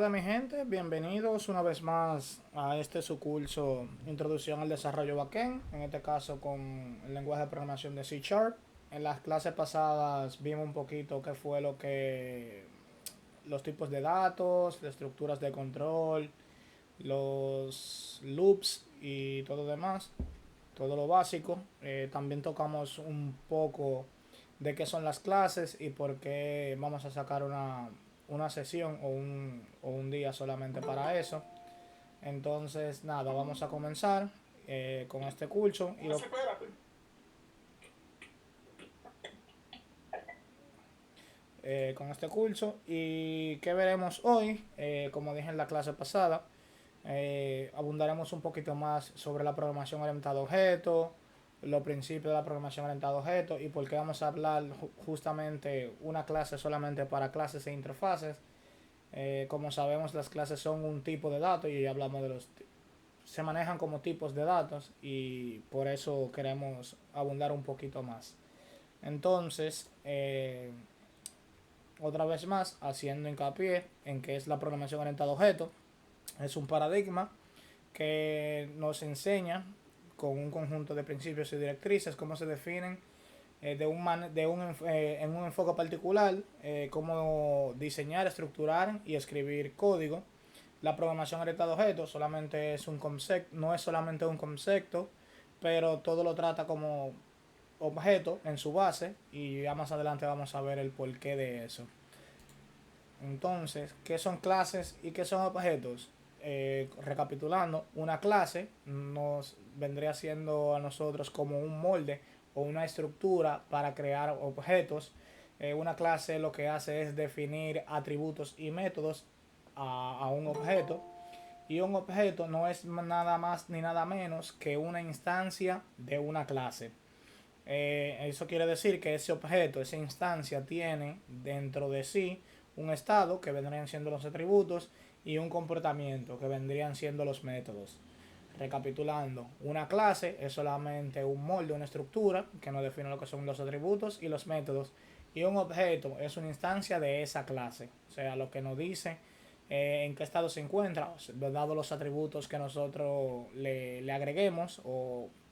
Nada, mi gente, bienvenidos una vez más a este su curso Introducción al Desarrollo Backend, en este caso con el lenguaje de programación de C Sharp. En las clases pasadas vimos un poquito qué fue lo que los tipos de datos, las estructuras de control, los loops y todo demás, todo lo básico. También tocamos un poco de qué son las clases y por qué vamos a sacar una sesión o un día solamente para eso. Entonces, nada, vamos a comenzar con este curso con este curso. ¿Y qué veremos hoy? Como dije en la clase pasada, abundaremos un poquito más sobre la programación orientada a objetos, los principios de la programación orientada a objetos y por qué vamos a hablar justamente una clase solamente para clases e interfaces. Como sabemos, las clases son un tipo de datos y ya hablamos de se manejan como tipos de datos y por eso queremos abundar un poquito más. Entonces, otra vez más, haciendo hincapié en que es la programación orientada a objetos, es un paradigma que nos enseña con un conjunto de principios y directrices cómo se definen en un enfoque particular, cómo diseñar, estructurar y escribir código. La programación orientada a objetos solamente es un concepto, no es solamente un concepto, pero todo lo trata como objeto en su base y ya más adelante vamos a ver el porqué de eso. Entonces, ¿qué son clases y qué son objetos? Recapitulando, una clase nos vendría siendo a nosotros como un molde o una estructura para crear objetos. Una clase lo que hace es definir atributos y métodos a un objeto. Y un objeto no es nada más ni nada menos que una instancia de una clase. Eso quiere decir que ese objeto, esa instancia tiene dentro de sí un estado que vendrían siendo los atributos y un comportamiento que vendrían siendo los métodos. Recapitulando, una clase es solamente un molde, una estructura que nos define lo que son los atributos y los métodos, y un objeto es una instancia de esa clase, o sea, lo que nos dice en qué estado se encuentra, dado los atributos que nosotros le agreguemos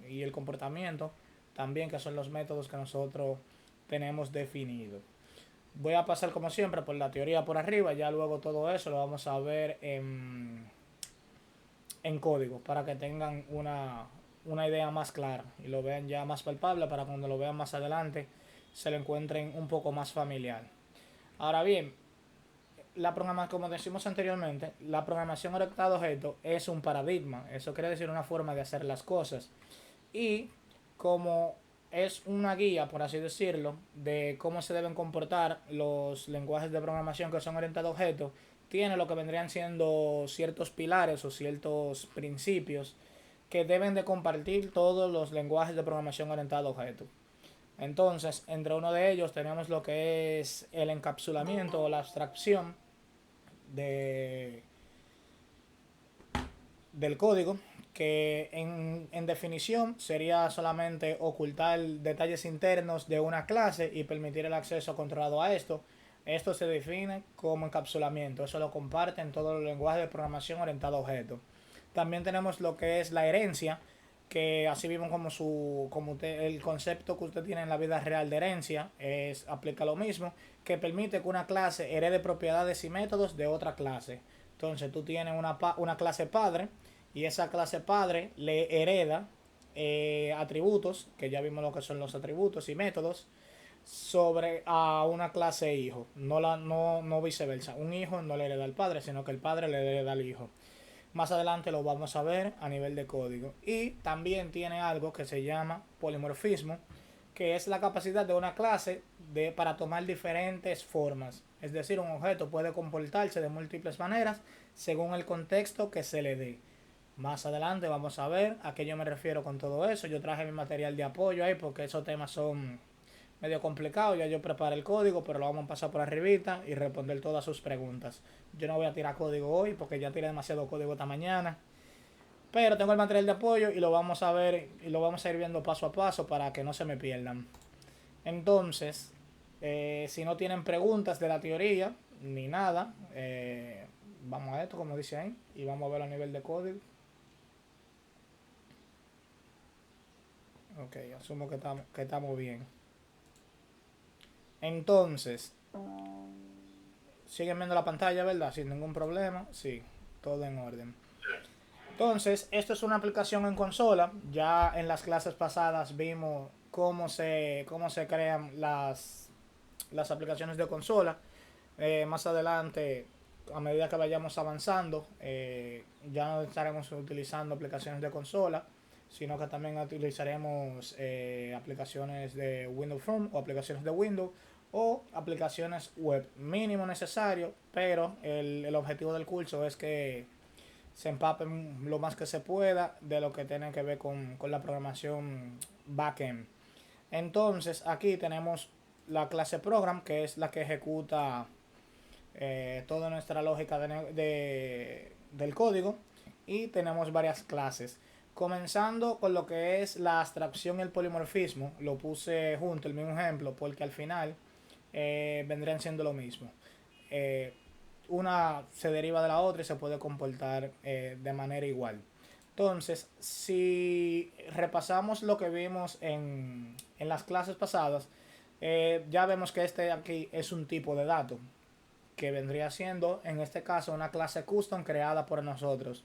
y el comportamiento también, que son los métodos que nosotros tenemos definidos. Voy a pasar como siempre por la teoría por arriba, ya luego todo eso lo vamos a ver en código para que tengan una idea más clara y lo vean ya más palpable para cuando lo vean más adelante se lo encuentren un poco más familiar. Ahora bien, como decimos anteriormente, la programación orientada a objetos es un paradigma. Eso quiere decir una forma de hacer las cosas. Y como es una guía, por así decirlo, de cómo se deben comportar los lenguajes de programación que son orientados a objetos, tiene lo que vendrían siendo ciertos pilares o ciertos principios que deben de compartir todos los lenguajes de programación orientados a objetos. Entonces, entre uno de ellos tenemos lo que es el encapsulamiento o la abstracción de, del código, que en definición sería solamente ocultar detalles internos de una clase y permitir el acceso controlado a esto. Esto se define como encapsulamiento, eso lo comparten todos los lenguajes de programación orientado a objetos. También tenemos lo que es la herencia, que así mismo el concepto que usted tiene en la vida real de herencia aplica lo mismo, que permite que una clase herede propiedades y métodos de otra clase. Entonces tú tienes una clase padre y esa clase padre le hereda atributos, que ya vimos lo que son los atributos y métodos, sobre a una clase hijo, no viceversa. Un hijo no le hereda al padre, sino que el padre le hereda al hijo. Más adelante lo vamos a ver a nivel de código. Y también tiene algo que se llama polimorfismo, que es la capacidad de una clase para tomar diferentes formas. Es decir, un objeto puede comportarse de múltiples maneras según el contexto que se le dé. Más adelante vamos a ver a qué yo me refiero con todo eso. Yo traje mi material de apoyo ahí porque esos temas son medio complicados. Ya yo preparé el código, pero lo vamos a pasar por arribita y responder todas sus preguntas. Yo no voy a tirar código hoy porque ya tiré demasiado código esta mañana. Pero tengo el material de apoyo y lo vamos a ver y lo vamos a ir viendo paso a paso para que no se me pierdan. Entonces, si no tienen preguntas de la teoría ni nada, vamos a esto, como dice ahí, y vamos a ver a nivel de código. Ok, asumo que estamos bien. Entonces, siguen viendo la pantalla, ¿verdad? Sin ningún problema. Sí, todo en orden. Entonces, esto es una aplicación en consola. Ya en las clases pasadas vimos cómo se crean las aplicaciones de consola. Más adelante, a medida que vayamos avanzando, ya no estaremos utilizando aplicaciones de consola, sino que también utilizaremos aplicaciones de Windows Phone o aplicaciones de Windows o aplicaciones web, mínimo necesario, pero el objetivo del curso es que se empapen lo más que se pueda de lo que tiene que ver con la programación backend. Entonces aquí tenemos la clase program, que es la que ejecuta toda nuestra lógica del código, y tenemos varias clases. Comenzando con lo que es la abstracción y el polimorfismo, lo puse junto, el mismo ejemplo, porque al final vendrían siendo lo mismo. Eh, una se deriva de la otra y se puede comportar de manera igual. Entonces, si repasamos lo que vimos en las clases pasadas, ya vemos que este aquí es un tipo de dato, que vendría siendo, en este caso, una clase custom creada por nosotros.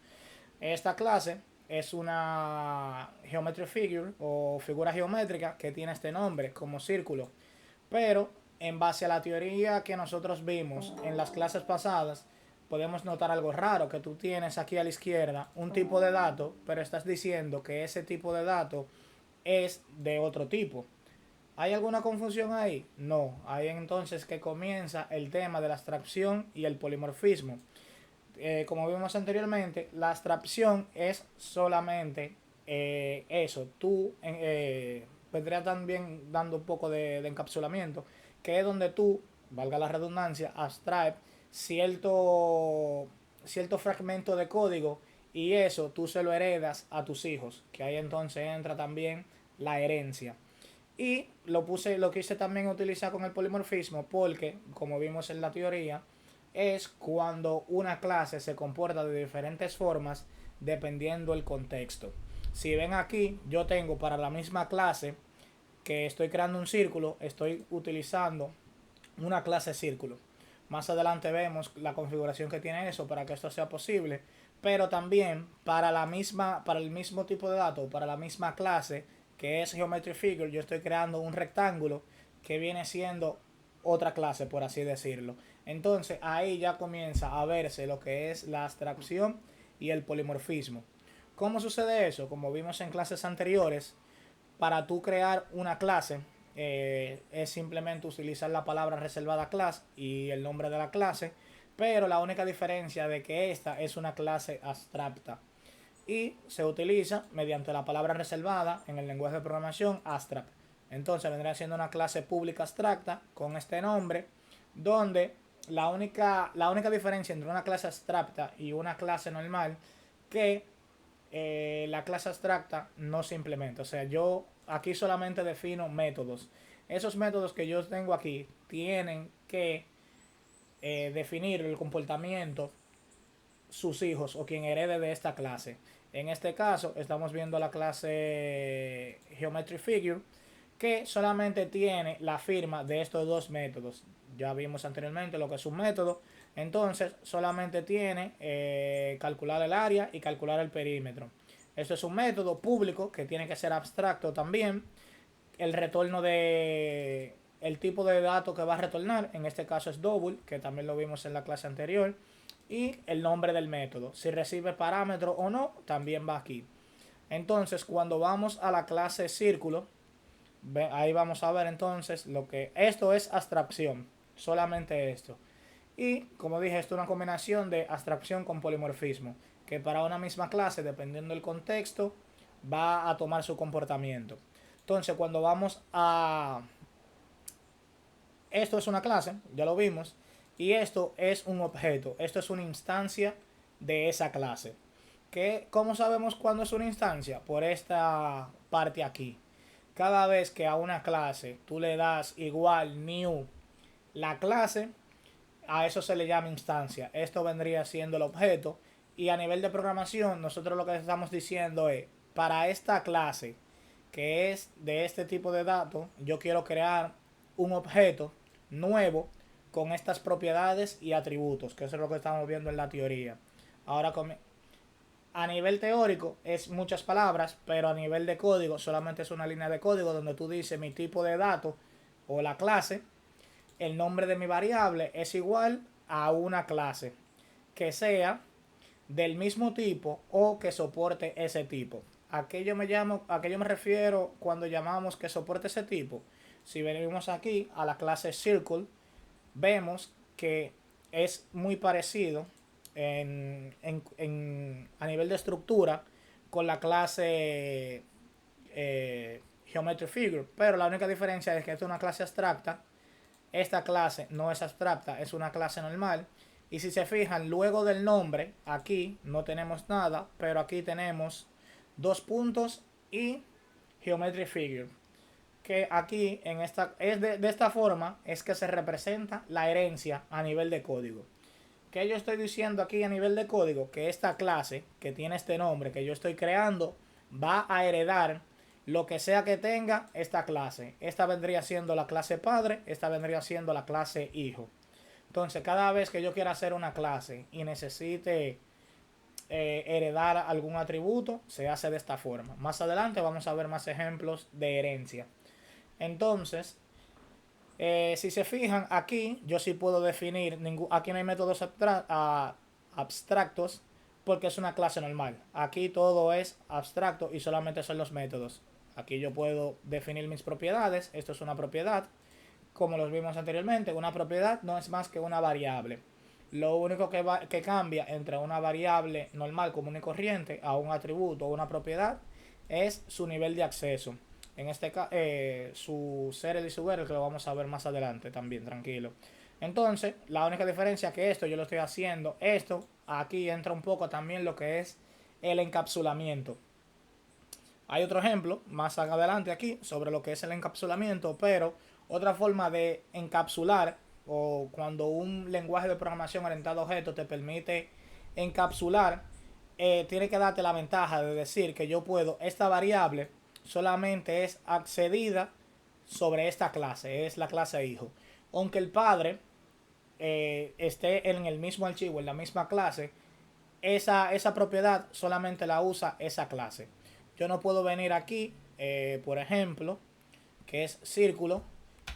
Esta clase es una geometry figure o figura geométrica que tiene este nombre como círculo, pero en base a la teoría que nosotros vimos en las clases pasadas, podemos notar algo raro, que tú tienes aquí a la izquierda un tipo de dato, pero estás diciendo que ese tipo de dato es de otro tipo. ¿Hay alguna confusión ahí? No. Ahí entonces que comienza el tema de la abstracción y el polimorfismo. Como vimos anteriormente, la abstracción es solamente eso. Vendría también dando un poco de encapsulamiento, que es donde tú, valga la redundancia, abstraes cierto fragmento de código, y eso tú se lo heredas a tus hijos, que ahí entonces entra también la herencia. Y lo quise también utilizar con el polimorfismo porque, como vimos en la teoría, es cuando una clase se comporta de diferentes formas dependiendo el contexto. Si ven aquí, yo tengo para la misma clase que estoy creando un círculo, estoy utilizando una clase círculo. Más adelante vemos la configuración que tiene eso para que esto sea posible, pero también para el mismo tipo de dato, para la misma clase que es Geometry Figure, yo estoy creando un rectángulo que viene siendo otra clase, por así decirlo. Entonces ahí ya comienza a verse lo que es la abstracción y el polimorfismo. ¿Cómo sucede eso? Como vimos en clases anteriores, para tú crear una clase, es simplemente utilizar la palabra reservada class y el nombre de la clase, pero la única diferencia de que esta es una clase abstracta y se utiliza mediante la palabra reservada en el lenguaje de programación abstract. Entonces vendría siendo una clase pública abstracta con este nombre, donde la única diferencia entre una clase abstracta y una clase normal, que la clase abstracta no se implementa. O sea, yo aquí solamente defino métodos. Esos métodos que yo tengo aquí tienen que definir el comportamiento sus hijos o quien herede de esta clase. En este caso estamos viendo la clase Geometry Figure, que solamente tiene la firma de estos dos métodos. Ya vimos anteriormente lo que es un método. Entonces solamente tiene calcular el área y calcular el perímetro. Esto es un método público que tiene que ser abstracto también. El retorno de el tipo de dato que va a retornar, en este caso es double, que también lo vimos en la clase anterior, y el nombre del método. Si recibe parámetro o no, también va aquí. Entonces, cuando vamos a la clase círculo, ahí vamos a ver entonces lo que esto es abstracción, solamente esto. Y como dije, esto es una combinación de abstracción con polimorfismo, que para una misma clase, dependiendo del contexto, va a tomar su comportamiento. Entonces, cuando vamos a esto es una clase, ya lo vimos, y esto es un objeto, esto es una instancia de esa clase. ¿Cómo sabemos cuándo es una instancia? Por esta parte aquí. Cada vez que a una clase tú le das igual new la clase, a eso se le llama instancia. Esto vendría siendo el objeto. Y a nivel de programación, nosotros lo que estamos diciendo es, para esta clase que es de este tipo de datos, yo quiero crear un objeto nuevo con estas propiedades y atributos, que eso es lo que estamos viendo en la teoría. Ahora, a nivel teórico es muchas palabras, pero a nivel de código solamente es una línea de código donde tú dices mi tipo de dato o la clase, el nombre de mi variable es igual a una clase que sea del mismo tipo o que soporte ese tipo. ¿A qué yo me refiero cuando llamamos que soporte ese tipo? Si venimos aquí a la clase Circle, vemos que es muy parecido a nivel de estructura con la clase Geometry Figure, pero la única diferencia es que esta es una clase abstracta. Esta clase no es abstracta, es una clase normal. Y si se fijan, luego del nombre, aquí no tenemos nada, pero aquí tenemos dos puntos y Geometry Figure. Que aquí, en esta, es de esta forma, es que se representa la herencia a nivel de código. Que yo estoy diciendo aquí a nivel de código que esta clase que tiene este nombre que yo estoy creando va a heredar lo que sea que tenga esta clase. Esta vendría siendo la clase padre, esta vendría siendo la clase hijo. Entonces, cada vez que yo quiera hacer una clase y necesite heredar algún atributo, se hace de esta forma. Más adelante vamos a ver más ejemplos de herencia. Entonces, si se fijan, aquí yo sí puedo definir, aquí no hay métodos abstractos porque es una clase normal. Aquí todo es abstracto y solamente son los métodos. Aquí yo puedo definir mis propiedades. Esto es una propiedad. Como los vimos anteriormente, una propiedad no es más que una variable. Lo único que cambia entre una variable normal, común y corriente, a un atributo o una propiedad es su nivel de acceso. En este caso, su serial y su error, que lo vamos a ver más adelante también, tranquilo. Entonces, la única diferencia que esto yo lo estoy haciendo, esto aquí entra un poco también lo que es el encapsulamiento. Hay otro ejemplo más adelante aquí sobre lo que es el encapsulamiento, pero otra forma de encapsular o cuando un lenguaje de programación orientado a objetos te permite encapsular, tiene que darte la ventaja de decir que yo puedo, esta variable solamente es accedida sobre esta clase, es la clase hijo. Aunque el padre esté en el mismo archivo, en la misma clase, esa propiedad solamente la usa esa clase. Yo no puedo venir aquí, por ejemplo, que es círculo,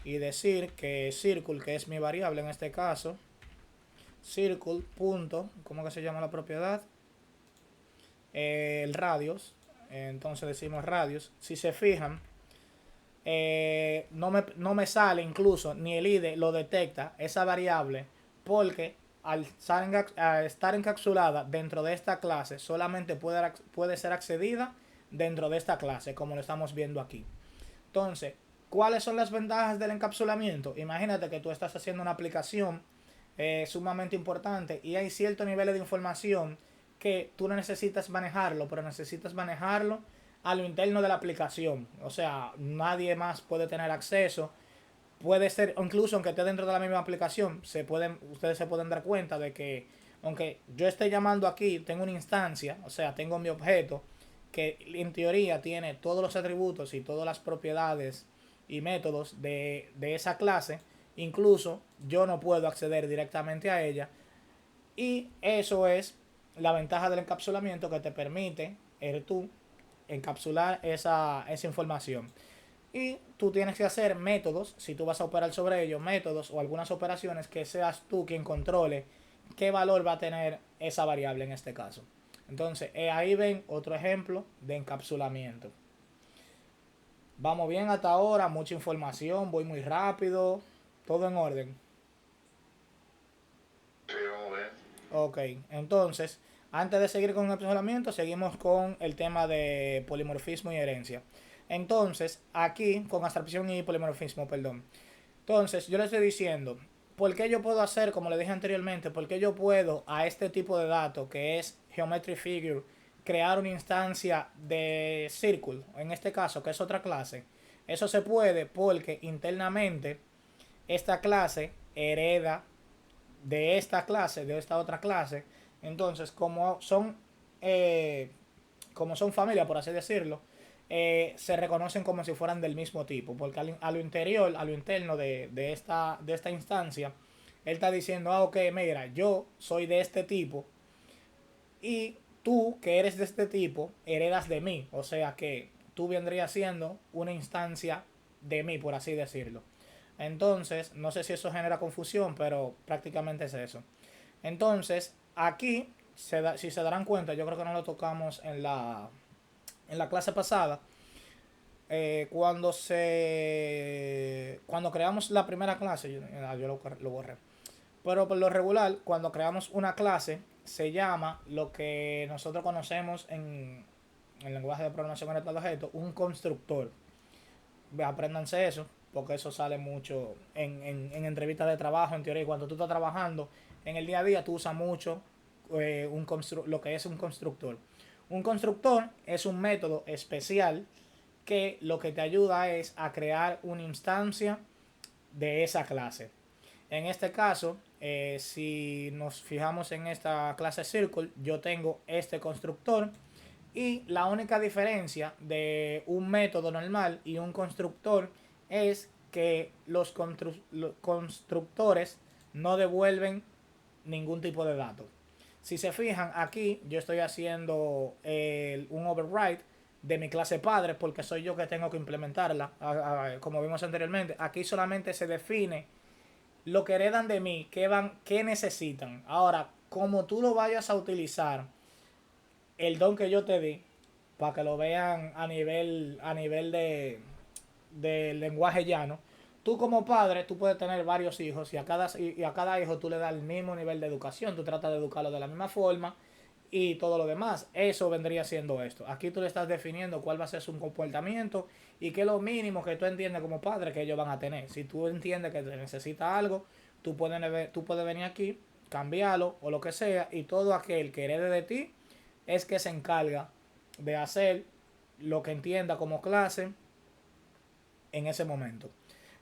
y decir que circle, que es mi variable en este caso, circle, punto, ¿cómo que se llama la propiedad? El radius, entonces decimos radius. Si se fijan, no me sale incluso, ni el IDE lo detecta, esa variable, porque al estar encapsulada dentro de esta clase, solamente puede ser accedida dentro de esta clase, como lo estamos viendo aquí. Entonces, ¿cuáles son las ventajas del encapsulamiento? Imagínate que tú estás haciendo una aplicación sumamente importante y hay ciertos niveles de información que tú no necesitas manejarlo, pero necesitas manejarlo a lo interno de la aplicación. O sea, nadie más puede tener acceso. Puede ser, incluso aunque esté dentro de la misma aplicación, ustedes se pueden dar cuenta de que, aunque yo esté llamando aquí, tengo una instancia, o sea, tengo mi objeto, que en teoría tiene todos los atributos y todas las propiedades y métodos de esa clase, incluso yo no puedo acceder directamente a ella. Y eso es la ventaja del encapsulamiento que te permite, tú, encapsular esa información. Y tú tienes que hacer métodos, si tú vas a operar sobre ellos, métodos o algunas operaciones que seas tú quien controle qué valor va a tener esa variable en este caso. Entonces, ahí ven otro ejemplo de encapsulamiento. Vamos bien hasta ahora, mucha información, voy muy rápido, todo en orden. Sí, vamos bien. Ok, entonces, antes de seguir con el encapsulamiento, seguimos con el tema de polimorfismo y herencia. Entonces, aquí, con abstracción y polimorfismo, perdón. Entonces, yo le estoy diciendo, ¿por qué yo puedo hacer, como le dije anteriormente, por qué yo puedo a este tipo de datos, que es Geometry Figure, crear una instancia de Circle, en este caso, que es otra clase? Eso se puede porque internamente esta clase hereda de esta clase, de esta otra clase. Entonces, eh, como son familia, por así decirlo, se reconocen como si fueran del mismo tipo, porque a lo interior, a lo interno de esta instancia, él está diciendo, ah, ok, mira, yo soy de este tipo y tú, que eres de este tipo, heredas de mí, o sea que tú vendrías siendo una instancia de mí, por así decirlo. Entonces, no sé si eso genera confusión, pero prácticamente es eso. Entonces, aquí, si se darán cuenta, yo creo que no lo tocamos en la clase pasada, cuando creamos la primera clase, yo lo borré. Pero por lo regular, cuando creamos una clase, se llama lo que nosotros conocemos en lenguaje de programación orientada a objetos, un constructor. Apréndanse eso, porque eso sale mucho en entrevistas de trabajo, en teoría. Cuando tú estás trabajando en el día a día, tú usas mucho lo que es un constructor. Un constructor es un método especial que lo que te ayuda es a crear una instancia de esa clase. En este caso, si nos fijamos en esta clase Circle, yo tengo este constructor y la única diferencia de un método normal y un constructor es que los constructores no devuelven ningún tipo de datos. Si se fijan, aquí yo estoy haciendo un override de mi clase padre porque soy yo que tengo que implementarla. Como vimos anteriormente, aquí solamente se define lo que heredan de mí, qué necesitan. Ahora, como tú lo vayas a utilizar, el don que yo te di, para que lo vean a nivel de lenguaje llano, tú como padre, tú puedes tener varios hijos y a cada hijo tú le das el mismo nivel de educación, tú tratas de educarlo de la misma forma y todo lo demás. Eso vendría siendo esto. Aquí tú le estás definiendo cuál va a ser su comportamiento y qué es lo mínimo que tú entiendes como padre que ellos van a tener. Si tú entiendes que necesita algo, tú puedes venir aquí, cambiarlo o lo que sea, y todo aquel que herede de ti es que se encarga de hacer lo que entienda como clase en ese momento.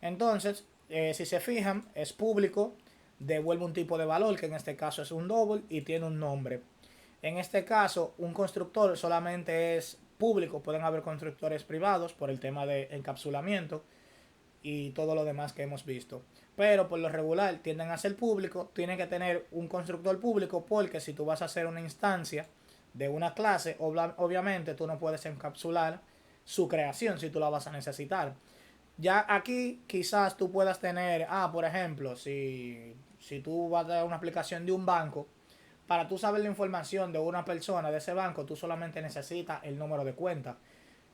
Entonces, si se fijan, es público, devuelve un tipo de valor, que en este caso es un double, y tiene un nombre. En este caso, un constructor solamente es público, pueden haber constructores privados por el tema de encapsulamiento y todo lo demás que hemos visto. Pero por lo regular tienden a ser público, tiene que tener un constructor público porque si tú vas a hacer una instancia de una clase, obviamente tú no puedes encapsular su creación si tú la vas a necesitar. Ya aquí quizás tú puedas tener, por ejemplo, si tú vas a dar una aplicación de un banco, para tú saber la información de una persona de ese banco, tú solamente necesitas el número de cuenta.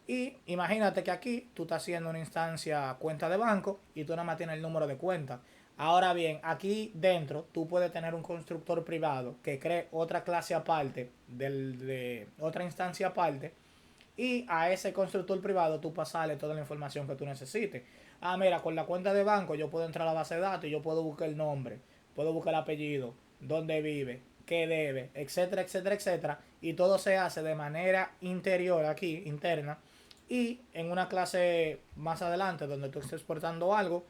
Y imagínate que aquí tú estás haciendo una instancia cuenta de banco y tú nada más tienes el número de cuenta. Ahora bien, aquí dentro tú puedes tener un constructor privado que cree otra clase aparte, de otra instancia aparte, y a ese constructor privado tú pasarle toda la información que tú necesites. Mira, con la cuenta de banco yo puedo entrar a la base de datos y yo puedo buscar el nombre, puedo buscar el apellido, dónde vive, qué debe, etcétera, etcétera, etcétera. Y todo se hace de manera interior aquí, interna. Y en una clase más adelante donde tú estés exportando algo,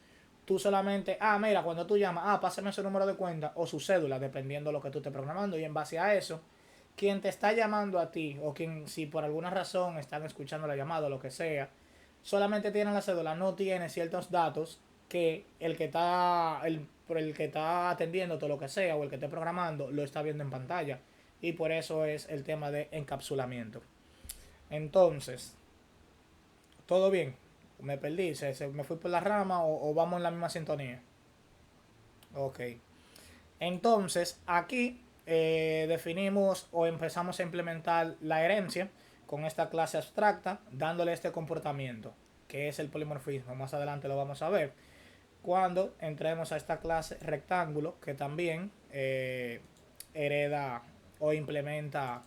tú solamente, mira, cuando tú llamas, pásame su número de cuenta o su cédula, dependiendo de lo que tú estés programando. Y en base a eso, quien te está llamando a ti o quien si por alguna razón están escuchando la llamada o lo que sea, solamente tiene la cédula, no tiene ciertos datos que por el que está atendiendo todo lo que sea o el que esté programando lo está viendo en pantalla, y por eso es el tema de encapsulamiento. Entonces, todo bien, me perdí, me fui por la rama o vamos en la misma sintonía. Ok. Entonces, aquí definimos o empezamos a implementar la herencia con esta clase abstracta, dándole este comportamiento, que es el polimorfismo. Más adelante lo vamos a ver. Cuando entremos a esta clase rectángulo, que también hereda o implementa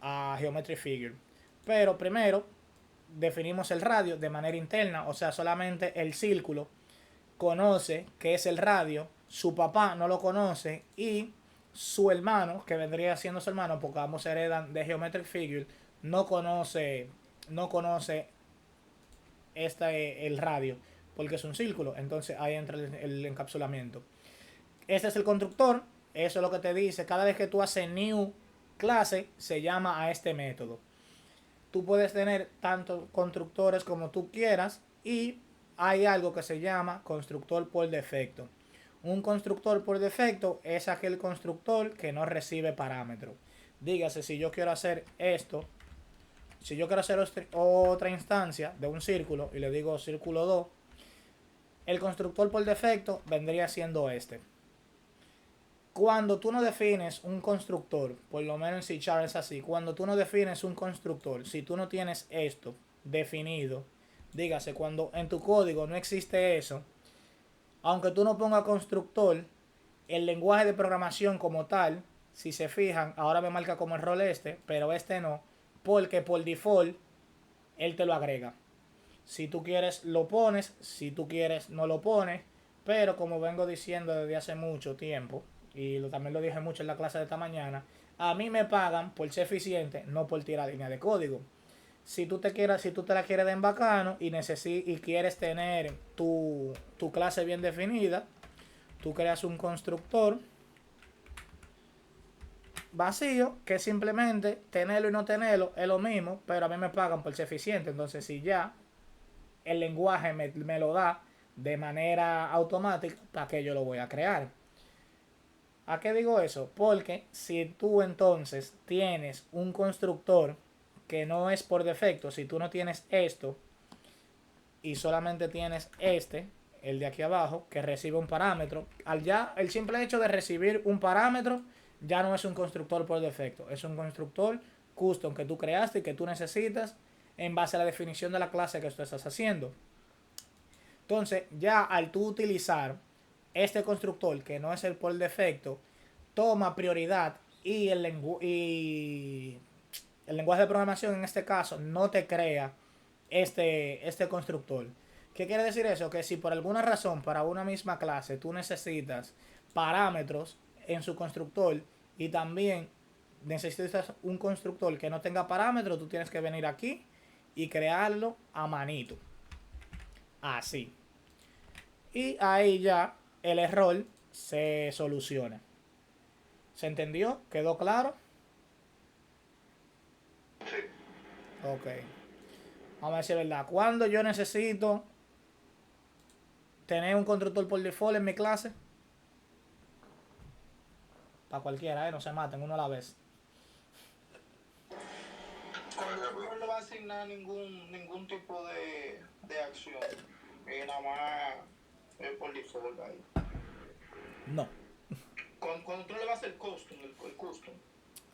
a Geometry Figure. Pero primero definimos el radio de manera interna, o sea, solamente el círculo conoce que es el radio, su papá no lo conoce y su hermano, que vendría siendo su hermano porque ambos heredan de Geometric Figure, no conoce el radio porque es un círculo. Entonces ahí entra el encapsulamiento. Este es el constructor, eso es lo que te dice. Cada vez que tú haces new clase, se llama a este método. Tú puedes tener tantos constructores como tú quieras y hay algo que se llama constructor por defecto. Un constructor por defecto es aquel constructor que no recibe parámetros. Dígase, si yo quiero hacer esto, si yo quiero hacer otra instancia de un círculo y le digo círculo 2, el constructor por defecto vendría siendo este. Cuando tú no defines un constructor, por lo menos en C# es así, cuando tú no defines un constructor, si tú no tienes esto definido, dígase, cuando en tu código no existe eso, aunque tú no pongas constructor, el lenguaje de programación como tal, si se fijan, ahora me marca como error este, pero este no, porque por default él te lo agrega. Si tú quieres lo pones, si tú quieres no lo pones, pero como vengo diciendo desde hace mucho tiempo, y también lo dije mucho en la clase de esta mañana, a mí me pagan por ser eficiente, no por tirar línea de código. Si tú te la quieres de en bacano y quieres tener tu clase bien definida, tú creas un constructor vacío que simplemente tenerlo y no tenerlo es lo mismo, pero a mí me pagan por ser eficiente. Entonces, si ya el lenguaje me lo da de manera automática, ¿para qué yo lo voy a crear? ¿A qué digo eso? Porque si tú entonces tienes un constructor que no es por defecto, si tú no tienes esto y solamente tienes este, el de aquí abajo, que recibe un parámetro, el simple hecho de recibir un parámetro ya no es un constructor por defecto, es un constructor custom que tú creaste y que tú necesitas en base a la definición de la clase que tú estás haciendo. Entonces, ya al tú utilizar este constructor, que no es el por defecto, toma prioridad y el lenguaje de programación en este caso no te crea este constructor. ¿Qué quiere decir eso? Que si por alguna razón para una misma clase tú necesitas parámetros en su constructor y también necesitas un constructor que no tenga parámetros, tú tienes que venir aquí y crearlo a manito. Así. Y ahí ya el error se soluciona. ¿Se entendió? ¿Quedó claro? Sí. Ok. Vamos a decir verdad. ¿Cuándo yo necesito tener un constructor por default en mi clase? Para cualquiera, no se maten uno a la vez. Cuando tú no le vas a asignar ningún tipo de acción, nada más por default ahí. No. Cuando tú le vas a hacer custom, el custom.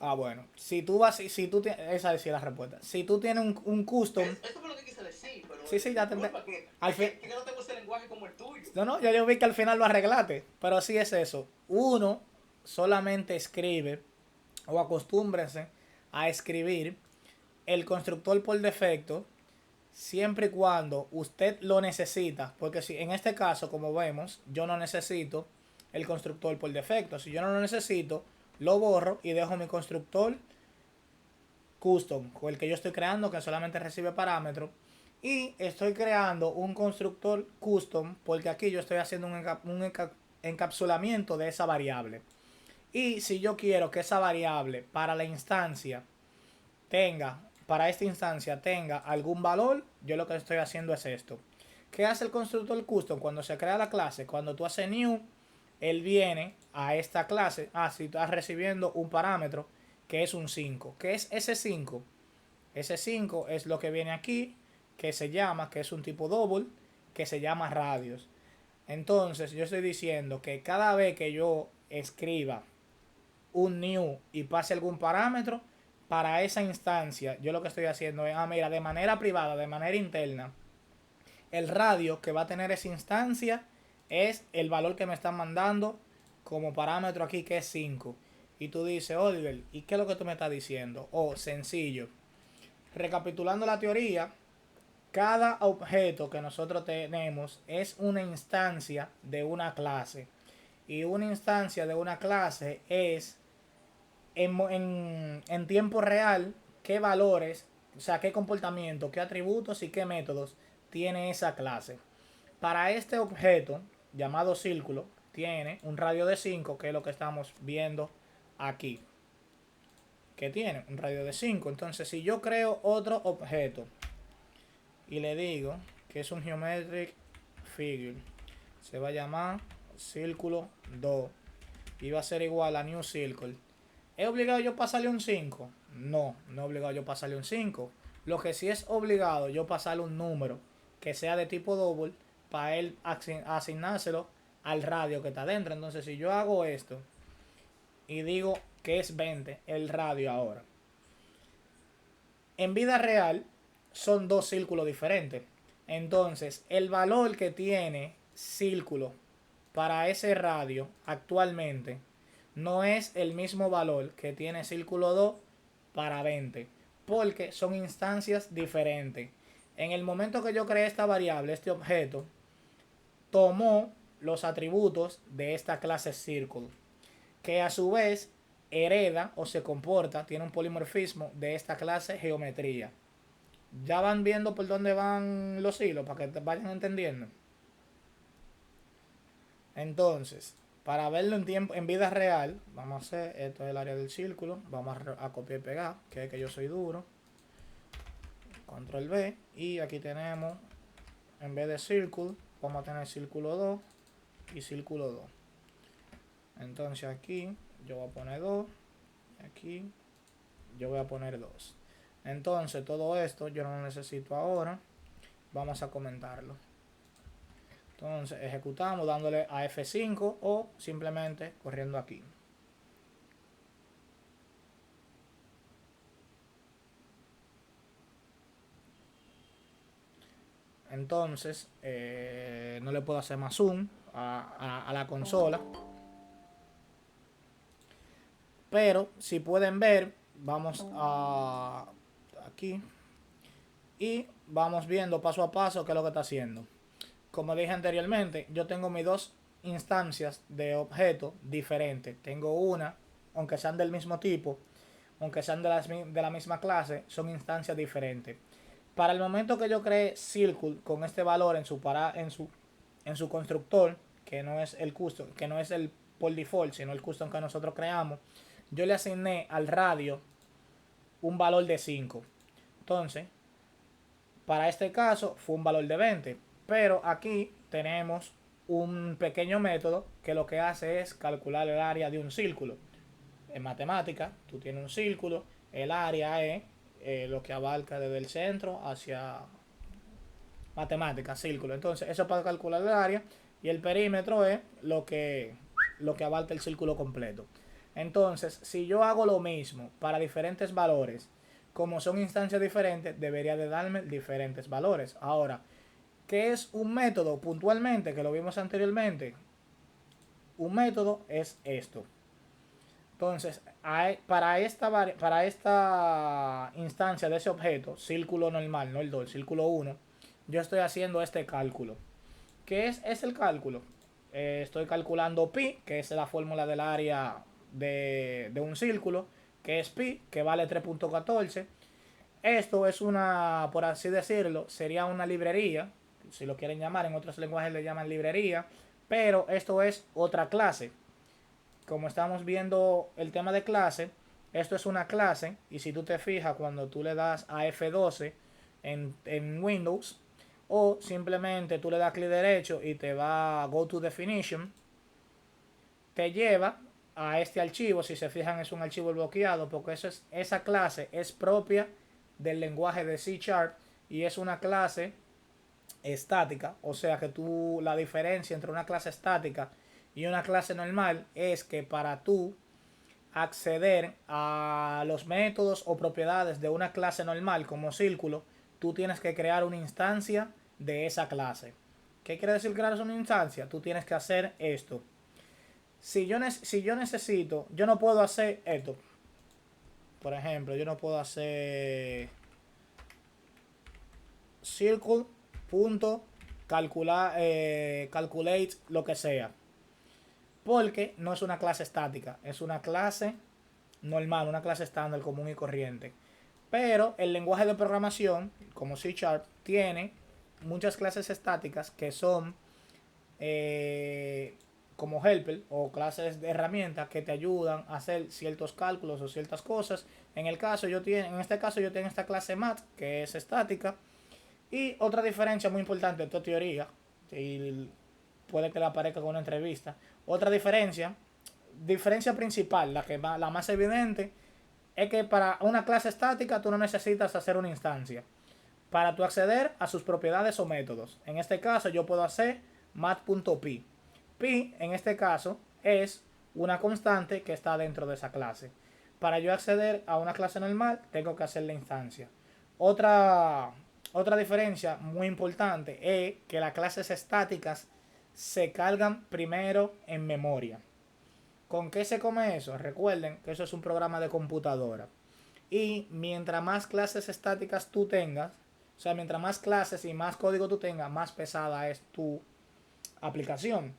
Ah, bueno. Si tú vas, si tú tienes, esa es la respuesta. Si tú tienes un custom. Eso fue lo que quise decir, pero Sí, sí, ya te entendí. Al fin. Que no tengo ese lenguaje como el tuyo. No, no, ya yo vi que al final lo arreglaste. Pero sí es eso. Uno solamente escribe o acostúmbrese a escribir el constructor por defecto siempre y cuando usted lo necesita. Porque si en este caso, como vemos, yo no necesito el constructor por defecto. Si yo no lo necesito, lo borro y dejo mi constructor custom, con el que yo estoy creando, que solamente recibe parámetros. Y estoy creando un constructor custom porque aquí yo estoy haciendo un encapsulamiento de esa variable. Y si yo quiero que esa variable para la instancia para esta instancia tenga algún valor, yo lo que estoy haciendo es esto. ¿Qué hace el constructor custom cuando se crea la clase? Cuando tú haces new, él viene a esta clase. Si estás recibiendo un parámetro que es un 5. ¿Qué es ese 5? Ese 5 es lo que viene aquí, que es un tipo double, que se llama radios. Entonces yo estoy diciendo que cada vez que yo escriba un new y pase algún parámetro, para esa instancia yo lo que estoy haciendo es, mira, de manera privada, de manera interna, el radio que va a tener esa instancia es el valor que me están mandando como parámetro aquí, que es 5. Y tú dices, Oliver, ¿y qué es lo que tú me estás diciendo? Sencillo. Recapitulando la teoría, cada objeto que nosotros tenemos es una instancia de una clase. Y una instancia de una clase es en tiempo real qué valores, o sea, qué comportamiento, qué atributos y qué métodos tiene esa clase. Para este objeto llamado círculo, tiene un radio de 5, que es lo que estamos viendo aquí. Que tiene un radio de 5. Entonces, si yo creo otro objeto y le digo que es un geometric figure, se va a llamar círculo 2 y va a ser igual a new circle. ¿Es obligado yo pasarle un 5? No, no es obligado yo pasarle un 5. Lo que sí es obligado yo pasarle un número que sea de tipo double para él asignárselo al radio que está dentro. Entonces, si yo hago esto y digo que es 20 el radio ahora, en vida real son dos círculos diferentes. Entonces, el valor que tiene círculo para ese radio actualmente no es el mismo valor que tiene círculo 2 para 20, porque son instancias diferentes. En el momento que yo creé esta variable, este objeto tomó los atributos de esta clase círculo, que a su vez hereda o se comporta, tiene un polimorfismo de esta clase geometría. Ya van viendo por dónde van los hilos para que vayan entendiendo. Entonces, para verlo en vida real, vamos a hacer, esto es el área del círculo, vamos a copiar y pegar, que es que yo soy duro. Control V, y aquí tenemos, en vez de círculo, vamos a tener círculo 2 y círculo 2. Entonces aquí yo voy a poner 2, aquí yo voy a poner 2. Entonces todo esto yo no lo necesito ahora, vamos a comentarlo. Entonces ejecutamos dándole a F5 o simplemente corriendo aquí. Entonces no le puedo hacer más zoom a la consola. Pero si pueden ver, vamos a aquí y vamos viendo paso a paso qué es lo que está haciendo. Como dije anteriormente, yo tengo mis dos instancias de objetos diferentes. Tengo una, aunque sean del mismo tipo, aunque sean de la misma clase, son instancias diferentes. Para el momento que yo creé Circle con este valor en su constructor, que no es el custom, que no es el por default, sino el custom que nosotros creamos, yo le asigné al radio un valor de 5. Entonces, para este caso fue un valor de 20. Pero aquí tenemos un pequeño método que lo que hace es calcular el área de un círculo. En matemática, tú tienes un círculo, el área es lo que abarca desde el centro hacia matemática, círculo. Entonces, eso para calcular el área, y el perímetro es lo que abarca el círculo completo. Entonces, si yo hago lo mismo para diferentes valores, como son instancias diferentes, debería de darme diferentes valores. Ahora, ¿qué es un método puntualmente? Que lo vimos anteriormente. Un método es esto. Entonces, para esta instancia de ese objeto, círculo normal, no el 2, el círculo 1, yo estoy haciendo este cálculo. ¿Qué es el cálculo? Estoy calculando pi, que es la fórmula del área de un círculo, que es pi, que vale 3.14. Esto es una, por así decirlo, sería una librería, si lo quieren llamar, en otros lenguajes le llaman librería, pero esto es otra clase. Como estamos viendo el tema de clase, esto es una clase, y si tú te fijas cuando tú le das a F12 en Windows, o simplemente tú le das clic derecho y te va a Go to Definition, te lleva a este archivo. Si se fijan, es un archivo bloqueado porque esa clase es propia del lenguaje de C# y es una clase estática. O sea que la diferencia entre una clase estática y una clase normal es que para tú acceder a los métodos o propiedades de una clase normal como círculo, tú tienes que crear una instancia de esa clase. ¿Qué quiere decir crear una instancia? Tú tienes que hacer esto. Si yo necesito, yo no puedo hacer esto. Por ejemplo, yo no puedo hacer calculate lo que sea, porque no es una clase estática, es una clase normal, una clase estándar común y corriente. Pero el lenguaje de programación, como C#, tiene muchas clases estáticas que son como helper o clases de herramientas que te ayudan a hacer ciertos cálculos o ciertas cosas. En este caso yo tengo esta clase Math que es estática. Y otra diferencia muy importante, esto es teoría, y puede que le aparezca con una entrevista. Otra diferencia principal, la más evidente, es que para una clase estática tú no necesitas hacer una instancia para tú acceder a sus propiedades o métodos. En este caso yo puedo hacer math.pi. Pi en este caso es una constante que está dentro de esa clase. Para yo acceder a una clase normal tengo que hacer la instancia. Otra, otra diferencia muy importante es que las clases estáticas se cargan primero en memoria. ¿Con qué se come eso? Recuerden que eso es un programa de computadora. Y mientras más clases estáticas tú tengas, o sea, mientras más clases y más código tú tengas, más pesada es tu aplicación.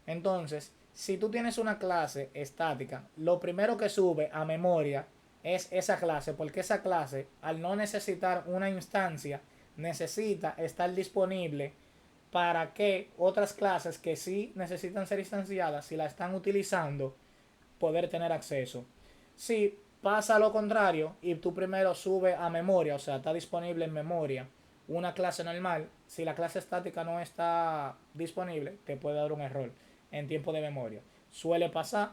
Entonces, si tú tienes una clase estática, lo primero que sube a memoria es esa clase, porque esa clase, al no necesitar una instancia, necesita estar disponible para que otras clases que sí necesitan ser instanciadas, si la están utilizando, poder tener acceso. Si pasa lo contrario y tú primero subes a memoria, o sea, está disponible en memoria una clase normal, si la clase estática no está disponible, te puede dar un error en tiempo de memoria. Suele pasar,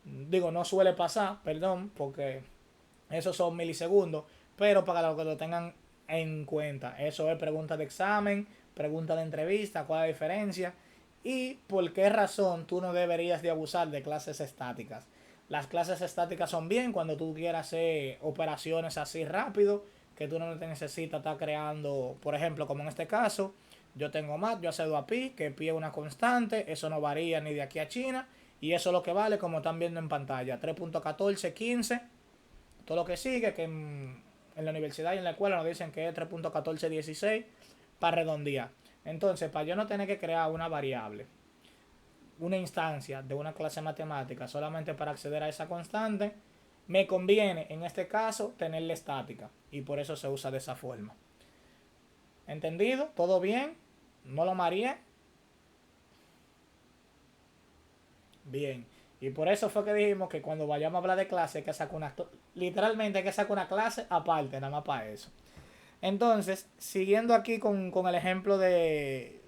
no suele pasar, perdón, porque esos son milisegundos, pero para lo que lo tengan en cuenta, eso es pregunta de examen, pregunta de entrevista, cuál es la diferencia y por qué razón tú no deberías de abusar de clases estáticas. Las clases estáticas son bien cuando tú quieras hacer operaciones así rápido, que tú no te necesitas estar creando, por ejemplo, como en este caso, yo tengo math, yo accedo a pi, que pi es una constante, eso no varía ni de aquí a China, y eso es lo que vale, como están viendo en pantalla, 3.1415, todo lo que sigue, que en la universidad y en la escuela nos dicen que es 3.1416 para redondear. Entonces, para yo no tener que crear una variable, una instancia de una clase matemática solamente para acceder a esa constante, me conviene en este caso tenerla estática y por eso se usa de esa forma. ¿Entendido? ¿Todo bien? ¿No lo mareé? Bien. Y por eso fue que dijimos que cuando vayamos a hablar de clase hay que sacar literalmente hay que sacar una clase aparte, nada más para eso. Entonces, siguiendo aquí con el ejemplo de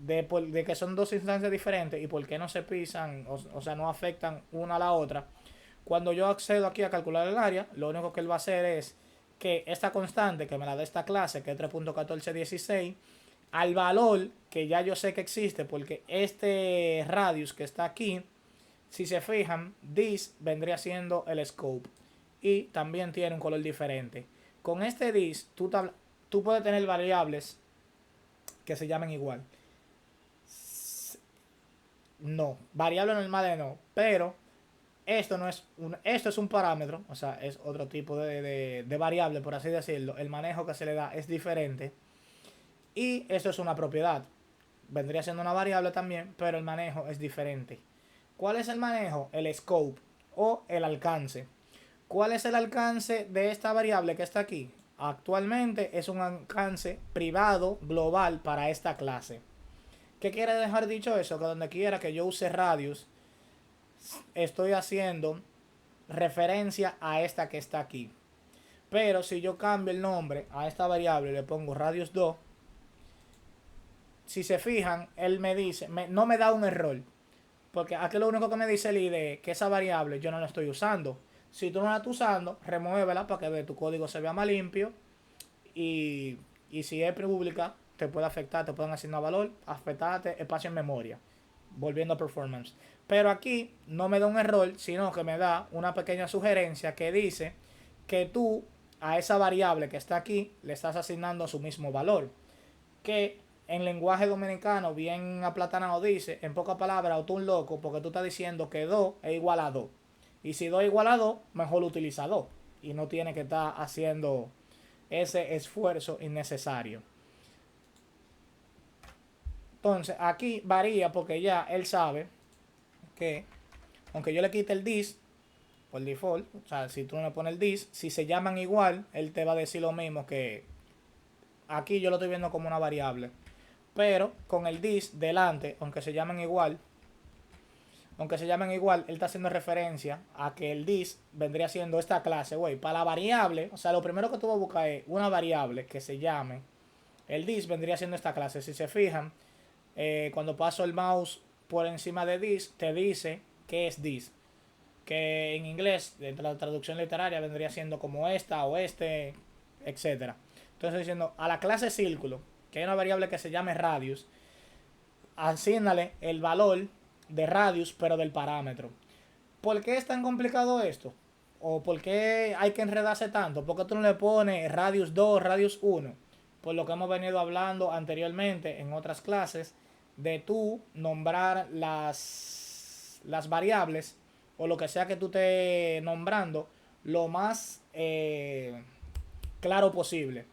que son dos instancias diferentes y por qué no se pisan, o sea, no afectan una a la otra. Cuando yo accedo aquí a calcular el área, lo único que él va a hacer es que esta constante que me la da esta clase, que es 3.1416, al valor que ya yo sé que existe, porque este radius que está aquí, si se fijan, this vendría siendo el scope y también tiene un color diferente. Con este this, tú puedes tener variables que se llamen igual. No, variable normal no, pero esto es un parámetro, o sea, es otro tipo de variable, por así decirlo. El manejo que se le da es diferente. Y esto es una propiedad. Vendría siendo una variable también, pero el manejo es diferente. ¿Cuál es el manejo? El scope o el alcance. ¿Cuál es el alcance de esta variable que está aquí? Actualmente es un alcance privado global para esta clase. ¿Qué quiere dejar dicho eso? Que donde quiera que yo use radius, estoy haciendo referencia a esta que está aquí. Pero si yo cambio el nombre a esta variable y le pongo radius 2, si se fijan, él me dice, no me da un error. Porque aquí lo único que me dice el IDE es que esa variable yo no la estoy usando. Si tú no la estás usando, remuévela para que tu código se vea más limpio. Y si es pública, te puede afectar, te pueden asignar valor, afectarte espacio en memoria. Volviendo a performance. Pero aquí no me da un error, sino que me da una pequeña sugerencia que dice que tú a esa variable que está aquí le estás asignando su mismo valor. Que en lenguaje dominicano bien aplatanado dice, en pocas palabras, tú un loco, porque tú estás diciendo que 2 es igual a 2. Y si 2 es igual a 2, mejor utiliza 2. Y no tiene que estar haciendo ese esfuerzo innecesario. Entonces, aquí varía porque ya él sabe que, aunque yo le quite el this, por default, o sea, si tú no le pones el this, si se llaman igual, él te va a decir lo mismo que aquí yo lo estoy viendo como una variable. Pero con el this delante, aunque se llamen igual, aunque se llamen igual, él está haciendo referencia a que el this vendría siendo esta clase, güey. Para la variable, o sea, lo primero que tú vas a buscar es una variable que se llame, el this vendría siendo esta clase. Si se fijan, cuando paso el mouse por encima de this, te dice qué es this. Que en inglés, dentro de la traducción literaria, vendría siendo como esta o este, etcétera. Entonces diciendo, a la clase círculo, que hay una variable que se llame radius, asígnale el valor de radius, pero del parámetro. ¿Por qué es tan complicado esto? ¿O por qué hay que enredarse tanto? ¿Por qué tú no le pones radius 2, radius 1? Por lo que hemos venido hablando anteriormente en otras clases, de tú nombrar las variables o lo que sea que tú estés nombrando lo más claro posible.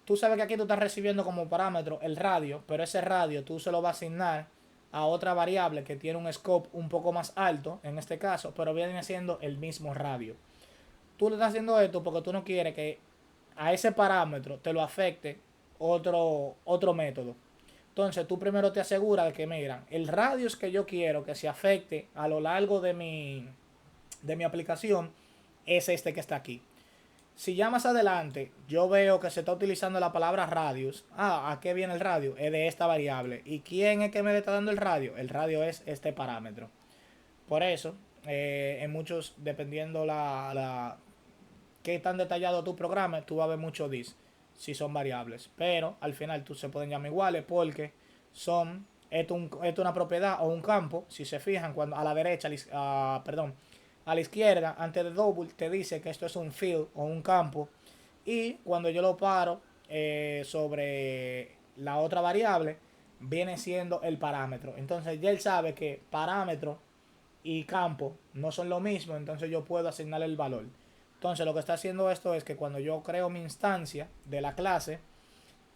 Tú sabes que aquí tú estás recibiendo como parámetro el radio, pero ese radio tú se lo vas a asignar a otra variable que tiene un scope un poco más alto, en este caso, pero viene siendo el mismo radio. Tú le estás haciendo esto porque tú no quieres que a ese parámetro te lo afecte otro método. Entonces tú primero te aseguras de que, mira, el radius que yo quiero que se afecte a lo largo de mi aplicación es este que está aquí. Si ya más adelante yo veo que se está utilizando la palabra radius, ¿a qué viene el radio? Es de esta variable. ¿Y quién es que me está dando el radio? El radio es este parámetro. Por eso, en muchos, dependiendo qué tan detallado tu programa, tú vas a ver mucho this, si son variables. Pero al final tú se pueden llamar iguales porque esto es una propiedad o un campo. Si se fijan, cuando a la derecha, perdón, a la izquierda, antes de double, te dice que esto es un field o un campo. Y cuando yo lo paro sobre la otra variable, viene siendo el parámetro. Entonces ya él sabe que parámetro y campo no son lo mismo, entonces yo puedo asignarle el valor. Entonces lo que está haciendo esto es que cuando yo creo mi instancia de la clase,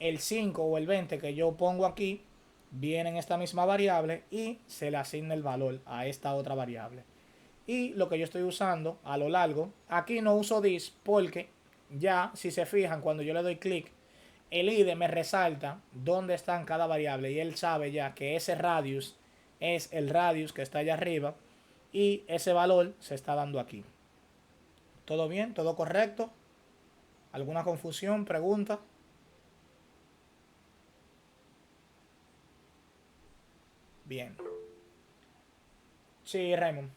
el 5 o el 20 que yo pongo aquí viene en esta misma variable y se le asigna el valor a esta otra variable. Y lo que yo estoy usando a lo largo, aquí no uso this porque ya, si se fijan, cuando yo le doy clic, el IDE me resalta dónde están cada variable y él sabe ya que ese radius es el radius que está allá arriba y ese valor se está dando aquí. ¿Todo bien? ¿Todo correcto? ¿Alguna confusión? ¿Pregunta? Bien. Sí, Raymond.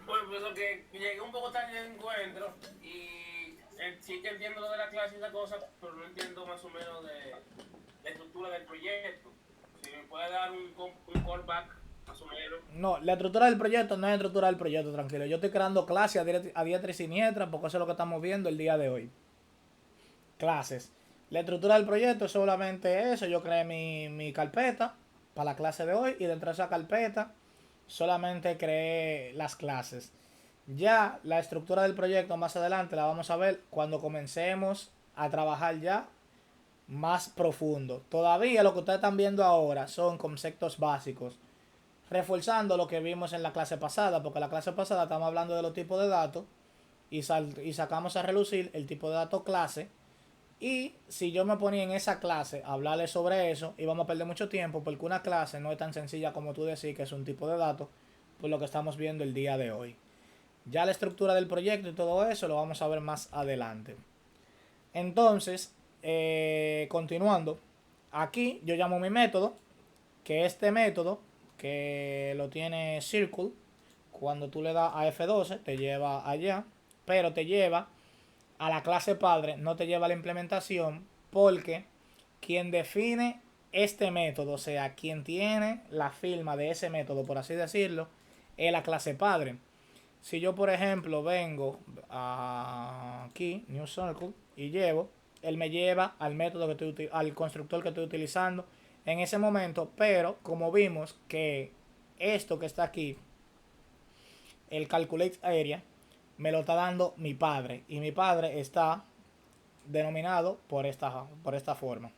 Bueno, pues eso que llegué un poco tarde de encuentro y sí que entiendo lo de la clase y esa cosa, pero no entiendo más o menos de la estructura del proyecto. Si me puede dar un callback, más o menos. No, la estructura del proyecto no es la estructura del proyecto, tranquilo. Yo estoy creando clases a diestra y siniestra porque eso es lo que estamos viendo el día de hoy. Clases. La estructura del proyecto es solamente eso. Yo creé mi carpeta para la clase de hoy y dentro de esa carpeta solamente creé las clases. Ya la estructura del proyecto más adelante la vamos a ver cuando comencemos a trabajar ya más profundo. Todavía lo que ustedes están viendo ahora son conceptos básicos, reforzando lo que vimos en la clase pasada, porque la clase pasada estamos hablando de los tipos de datos y sacamos a relucir el tipo de datos clase. Y si yo me ponía en esa clase a hablarles sobre eso, íbamos a perder mucho tiempo porque una clase no es tan sencilla como tú decir que es un tipo de datos, por lo que estamos viendo el día de hoy. Ya la estructura del proyecto y todo eso lo vamos a ver más adelante. Entonces, continuando, aquí yo llamo mi método, que este método, que lo tiene Circle, cuando tú le das a F12 te lleva allá, pero te lleva a la clase padre, no te lleva a la implementación, porque quien define este método, o sea, quien tiene la firma de ese método, por así decirlo, es la clase padre. Si yo, por ejemplo, vengo aquí, New Circle, y él me lleva al método que estoy, al constructor que estoy utilizando en ese momento, pero como vimos que esto que está aquí, el Calculate Area, me lo está dando mi padre, y mi padre está denominado por esta forma,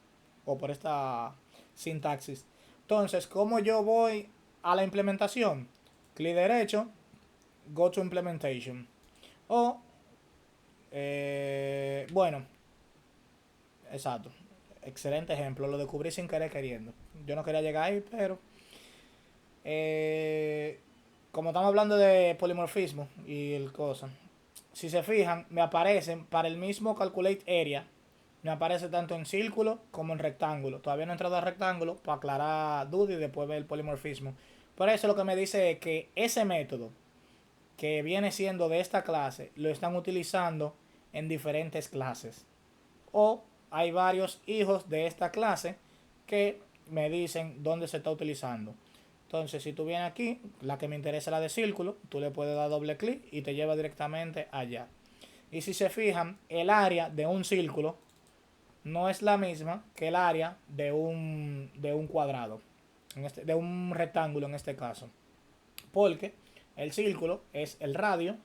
o por esta sintaxis. Entonces, ¿cómo yo voy a la implementación? Clic derecho, Go to Implementation. O, bueno, exacto. Excelente ejemplo. Lo descubrí sin querer queriendo. Yo no quería llegar ahí, pero como estamos hablando de polimorfismo y el cosa, si se fijan, me aparecen para el mismo Calculate Area, me aparece tanto en círculo como en rectángulo. Todavía no he entrado a rectángulo para aclarar dudas y después ver el polimorfismo. Por eso lo que me dice es que ese método que viene siendo de esta clase lo están utilizando en diferentes clases. O hay varios hijos de esta clase que me dicen dónde se está utilizando. Entonces, si tú vienes aquí, la que me interesa es la de círculo, tú le puedes dar doble clic y te lleva directamente allá. Y si se fijan, el área de un círculo no es la misma que el área de un cuadrado, de un rectángulo en este caso. Porque el círculo es el radio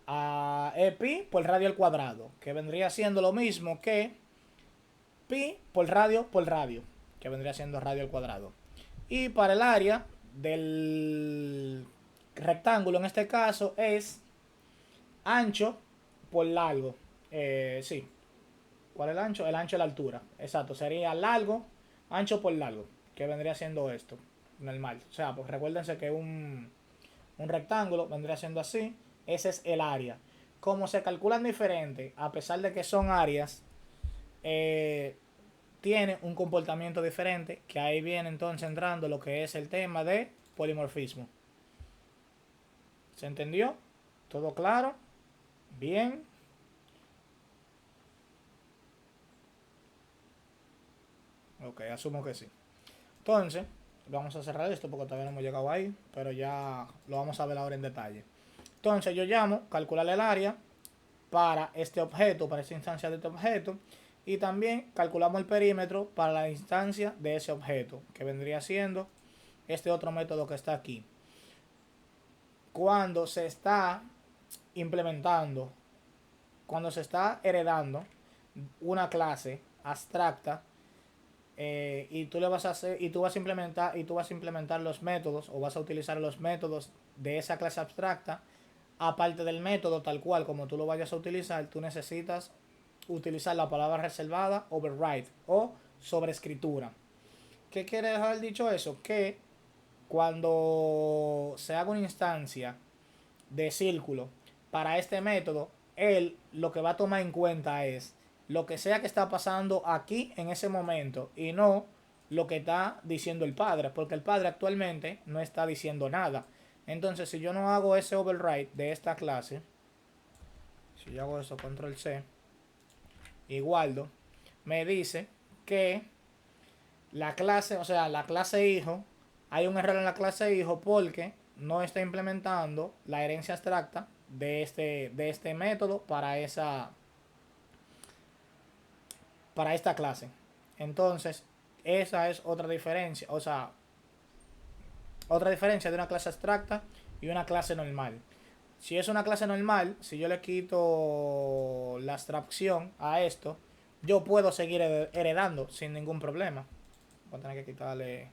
a pi por radio al cuadrado, que vendría siendo lo mismo que pi por radio, que vendría siendo radio al cuadrado. Y para el área del rectángulo en este caso es ancho por largo. Sí. ¿Cuál es el ancho? El ancho es la altura. Exacto. Sería largo, ancho por largo. Que vendría siendo esto. Normal. O sea, pues recuérdense que un rectángulo vendría siendo así. Ese es el área. Como se calculan diferente, a pesar de que son áreas, tiene un comportamiento diferente. Que ahí viene entonces entrando lo que es el tema de polimorfismo. ¿Se entendió? ¿Todo claro? Bien. Ok, asumo que sí. Entonces, vamos a cerrar esto porque todavía no hemos llegado ahí, pero ya lo vamos a ver ahora en detalle. Entonces yo llamo calcular el área para este objeto, para esta instancia de este objeto, y también calculamos el perímetro para la instancia de ese objeto, que vendría siendo este otro método que está aquí. Cuando se está implementando, cuando se está heredando una clase abstracta, y tú le vas a hacer y tú vas a implementar los métodos o vas a utilizar los métodos de esa clase abstracta. Aparte del método tal cual como tú lo vayas a utilizar, tú necesitas utilizar la palabra reservada override o sobreescritura. ¿Qué quiere dejar dicho eso? Que cuando se haga una instancia de círculo para este método, él lo que va a tomar en cuenta es lo que sea que está pasando aquí en ese momento y no lo que está diciendo el padre, porque el padre actualmente no está diciendo nada. Entonces, si yo no hago ese override de esta clase, si yo hago eso, control C, y guardo, me dice que la clase, o sea, la clase hijo, hay un error en la clase hijo porque no está implementando la herencia abstracta de este método para esta clase. Entonces, esa es otra diferencia, o sea, otra diferencia de una clase abstracta y una clase normal. Si es una clase normal, si yo le quito la abstracción a esto, yo puedo seguir heredando sin ningún problema. Voy a tener que quitarle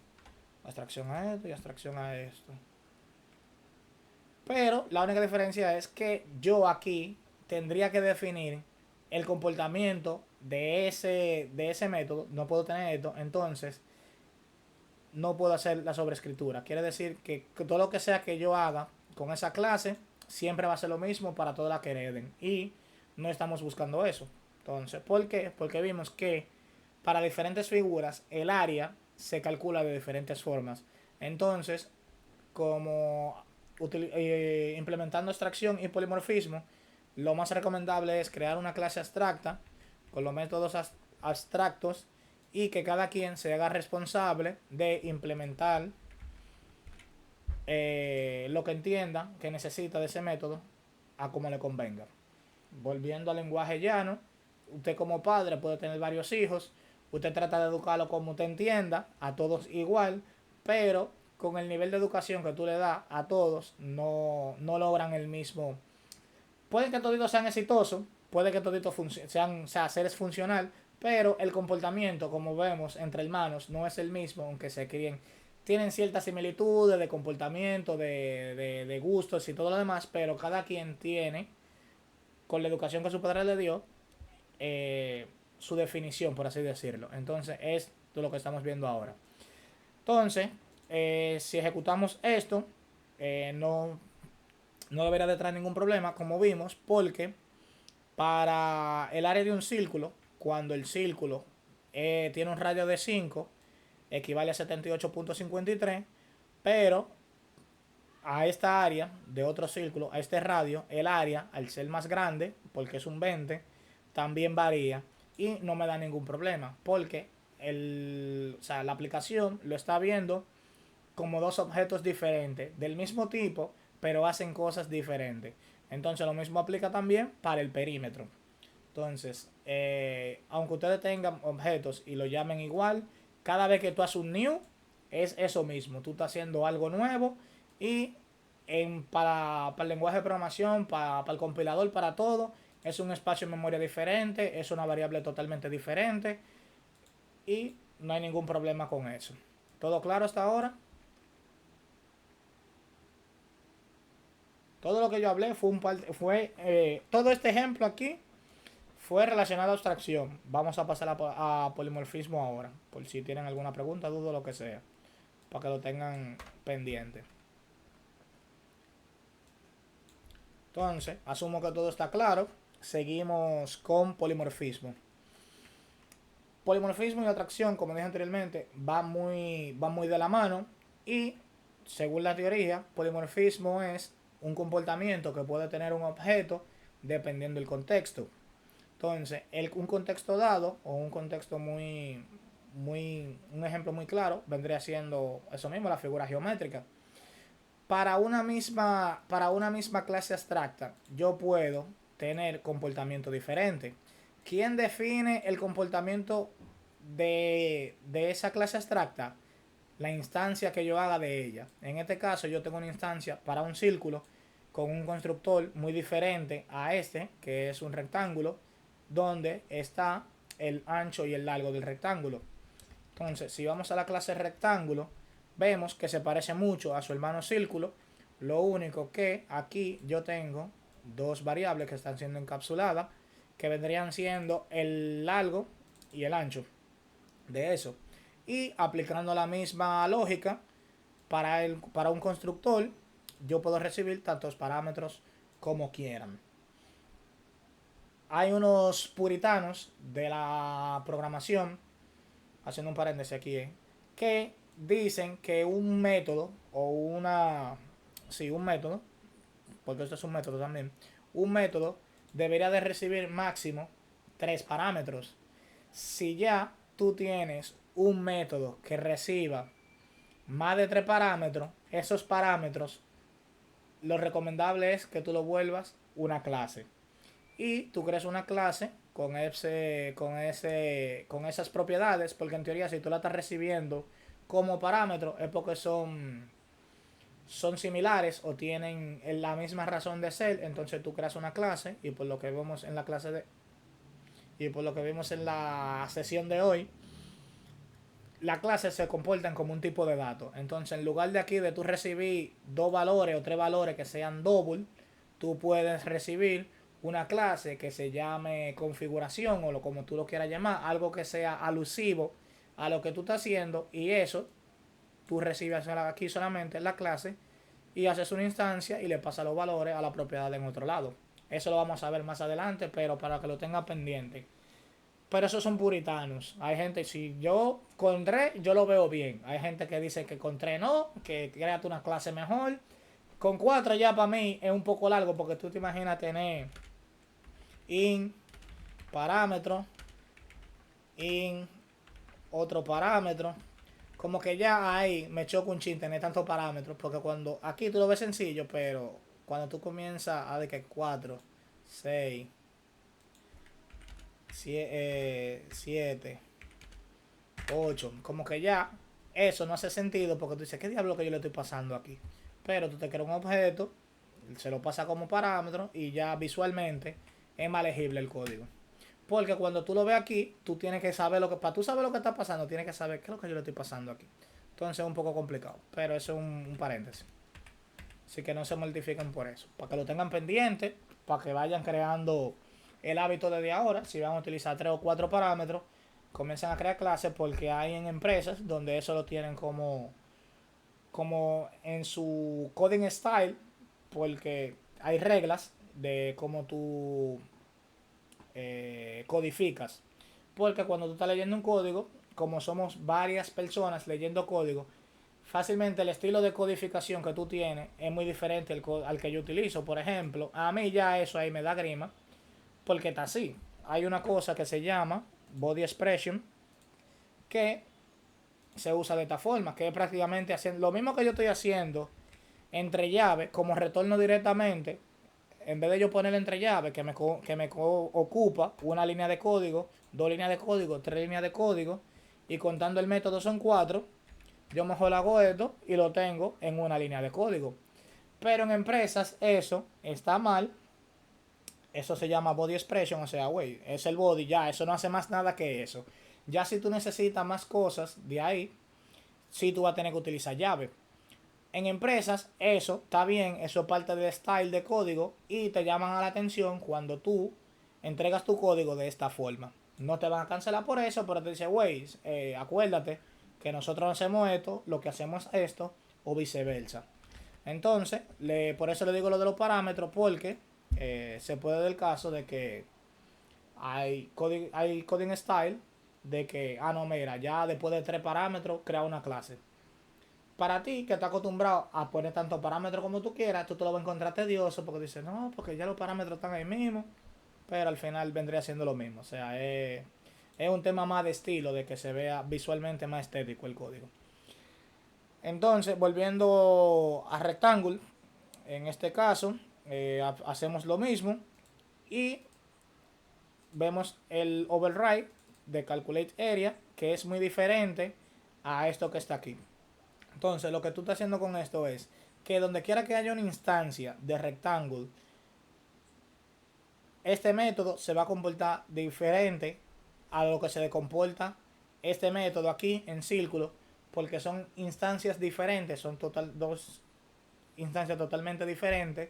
abstracción a esto y abstracción a esto. Pero la única diferencia es que yo aquí tendría que definir el comportamiento de ese método. No puedo tener esto, entonces no puedo hacer la sobreescritura. Quiere decir que todo lo que sea que yo haga con esa clase siempre va a ser lo mismo para todas las que hereden. Y no estamos buscando eso. Entonces, ¿por qué? Porque vimos que para diferentes figuras el área se calcula de diferentes formas. Entonces, como implementando extracción y polimorfismo, lo más recomendable es crear una clase abstracta con los métodos abstractos y que cada quien se haga responsable de implementar lo que entienda que necesita de ese método a como le convenga. Volviendo al lenguaje llano, usted como padre puede tener varios hijos, usted trata de educarlo como usted entienda, a todos igual, pero con el nivel de educación que tú le das a todos, no logran el mismo. Puede que toditos sean exitosos, puede que toditos sean seres funcional, pero el comportamiento, como vemos, entre hermanos no es el mismo, aunque se críen. Tienen ciertas similitudes de comportamiento, de gustos y todo lo demás, pero cada quien tiene, con la educación que su padre le dio, su definición, por así decirlo. Entonces, es lo que estamos viendo ahora. Entonces, si ejecutamos esto, no, no debería de traer ningún problema, como vimos, porque para el área de un círculo, cuando el círculo tiene un radio de 5, equivale a 78.53, pero a esta área de otro círculo, a este radio, el área, al ser más grande, porque es un 20, también varía y no me da ningún problema, porque la aplicación lo está viendo como dos objetos diferentes, del mismo tipo, pero hacen cosas diferentes. Entonces lo mismo aplica también para el perímetro. Entonces, aunque ustedes tengan objetos y lo llamen igual, cada vez que tú haces un new, es eso mismo. Tú estás haciendo algo nuevo y para el lenguaje de programación, para el compilador, para todo, es un espacio de memoria diferente, es una variable totalmente diferente y no hay ningún problema con eso. ¿Todo claro hasta ahora? Todo lo que yo hablé todo este ejemplo aquí fue relacionado a abstracción. Vamos a pasar a polimorfismo ahora, por si tienen alguna pregunta, duda, lo que sea, para que lo tengan pendiente. Entonces, asumo que todo está claro. Seguimos con polimorfismo. Polimorfismo y atracción, como dije anteriormente, van muy de la mano. Y, según la teoría, polimorfismo es un comportamiento que puede tener un objeto dependiendo del contexto. Entonces, un contexto dado, o un contexto un ejemplo muy claro, vendría siendo eso mismo, la figura geométrica. Para una misma clase abstracta, yo puedo tener comportamiento diferente. ¿Quién define el comportamiento de esa clase abstracta? La instancia que yo haga de ella. En este caso, yo tengo una instancia para un círculo con un constructor muy diferente a este, que es un rectángulo, donde está el ancho y el largo del rectángulo. Entonces, si vamos a la clase rectángulo, vemos que se parece mucho a su hermano círculo. Lo único que aquí yo tengo dos variables que están siendo encapsuladas, que vendrían siendo el largo y el ancho de eso. Y aplicando la misma lógica para un constructor, yo puedo recibir tantos parámetros como quieran. Hay unos puritanos de la programación, haciendo un paréntesis aquí, que dicen que un método o un método, porque esto es un método también, un método debería de recibir máximo 3 parámetros. Si ya tú tienes un método que reciba más de 3 parámetros, esos parámetros, lo recomendable es que tú lo vuelvas una clase. Y tú creas una clase con esas propiedades, porque en teoría si tú la estás recibiendo como parámetro es porque son similares o tienen la misma razón de ser. Entonces tú creas una clase, y por lo que vemos en la sesión de hoy, las clases se comportan como un tipo de dato. Entonces, en lugar de aquí de tú recibir 2 valores o 3 valores que sean double, tú puedes recibir una clase que se llame configuración, o como tú lo quieras llamar, algo que sea alusivo a lo que tú estás haciendo, y eso tú recibes aquí solamente en la clase y haces una instancia y le pasas los valores a la propiedad en otro lado. Eso lo vamos a ver más adelante, pero para que lo tenga pendiente. Pero esos son puritanos. Hay gente, si yo con 3, yo lo veo bien. Hay gente que dice que con 3 no, que créate una clase mejor. Con 4 ya para mí es un poco largo, porque tú te imaginas tener parámetro, otro parámetro. Como que ya ahí me choca un chin tener tantos parámetros, porque cuando aquí tú lo ves sencillo, pero cuando tú comienzas a ver que 4, 6, 7, 8, como que ya eso no hace sentido, porque tú dices, ¿qué diablo que yo le estoy pasando aquí? Pero tú te creas un objeto, se lo pasa como parámetro y ya visualmente es más legible el código. Porque cuando tú lo ves aquí, tú tienes que saber para tú saber lo que está pasando, tienes que saber qué es lo que yo le estoy pasando aquí. Entonces es un poco complicado, pero eso es un paréntesis. Así que no se mortifiquen por eso, para que lo tengan pendiente, para que vayan creando el hábito desde ahora. Si van a utilizar 3 o 4 parámetros, comiencen a crear clases, porque hay en empresas donde eso lo tienen como como en su coding style, porque hay reglas de cómo tú codificas. Porque cuando tú estás leyendo un código, como somos varias personas leyendo código, fácilmente el estilo de codificación que tú tienes es muy diferente al que yo utilizo. Por ejemplo, a mí ya eso ahí me da grima, porque está así. Hay una cosa que se llama body expression, que se usa de esta forma, que es prácticamente haciendo lo mismo que yo estoy haciendo entre llaves, como retorno directamente. En vez de yo poner entre llaves, ocupa una línea de código, dos líneas de código, tres líneas de código, y contando el método son cuatro, yo mejor hago esto y lo tengo en una línea de código. Pero en empresas eso está mal. Eso se llama body expression, o sea, güey, es el body, ya, eso no hace más nada que eso. Ya si tú necesitas más cosas de ahí, sí tú vas a tener que utilizar llave. En empresas, eso está bien, eso es parte del style de código y te llaman a la atención cuando tú entregas tu código de esta forma. No te van a cancelar por eso, pero te dice, güey, acuérdate que nosotros hacemos esto, lo que hacemos es esto, o viceversa. Entonces, por eso le digo lo de los parámetros, porque se puede dar el caso de que hay coding style de que, no, mira, ya después de 3 parámetros, crea una clase. Para ti, que estás acostumbrado a poner tantos parámetros como tú quieras, tú te lo vas a encontrar tedioso porque dices, no, porque ya los parámetros están ahí mismo, pero al final vendría siendo lo mismo. O sea, es un tema más de estilo, de que se vea visualmente más estético el código. Entonces, volviendo a Rectangle, en este caso, hacemos lo mismo y vemos el override de Calculate Area, que es muy diferente a esto que está aquí. Entonces, lo que tú estás haciendo con esto es que donde quiera que haya una instancia de Rectangle, este método se va a comportar diferente a lo que se le comporta este método aquí en círculo, porque son instancias diferentes, son dos instancias totalmente diferentes.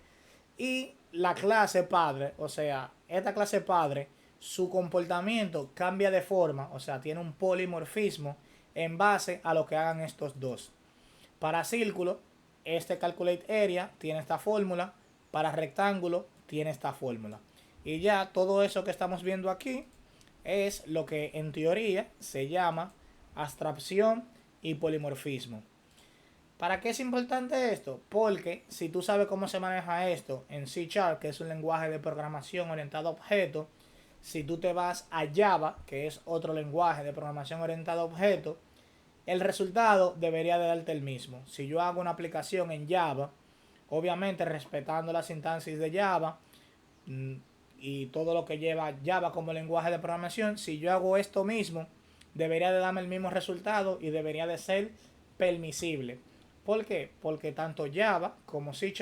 Y la clase padre, o sea, esta clase padre, su comportamiento cambia de forma, o sea, tiene un polimorfismo en base a lo que hagan estos dos. Para círculo, este calculate area tiene esta fórmula. Para rectángulo, tiene esta fórmula. Y ya todo eso que estamos viendo aquí es lo que en teoría se llama abstracción y polimorfismo. ¿Para qué es importante esto? Porque si tú sabes cómo se maneja esto en C#, que es un lenguaje de programación orientado a objetos, si tú te vas a Java, que es otro lenguaje de programación orientado a objetos, el resultado debería de darte el mismo. Si yo hago una aplicación en Java, obviamente respetando la sintaxis de Java y todo lo que lleva Java como lenguaje de programación, si yo hago esto mismo, debería de darme el mismo resultado y debería de ser permisible. ¿Por qué? Porque tanto Java como C#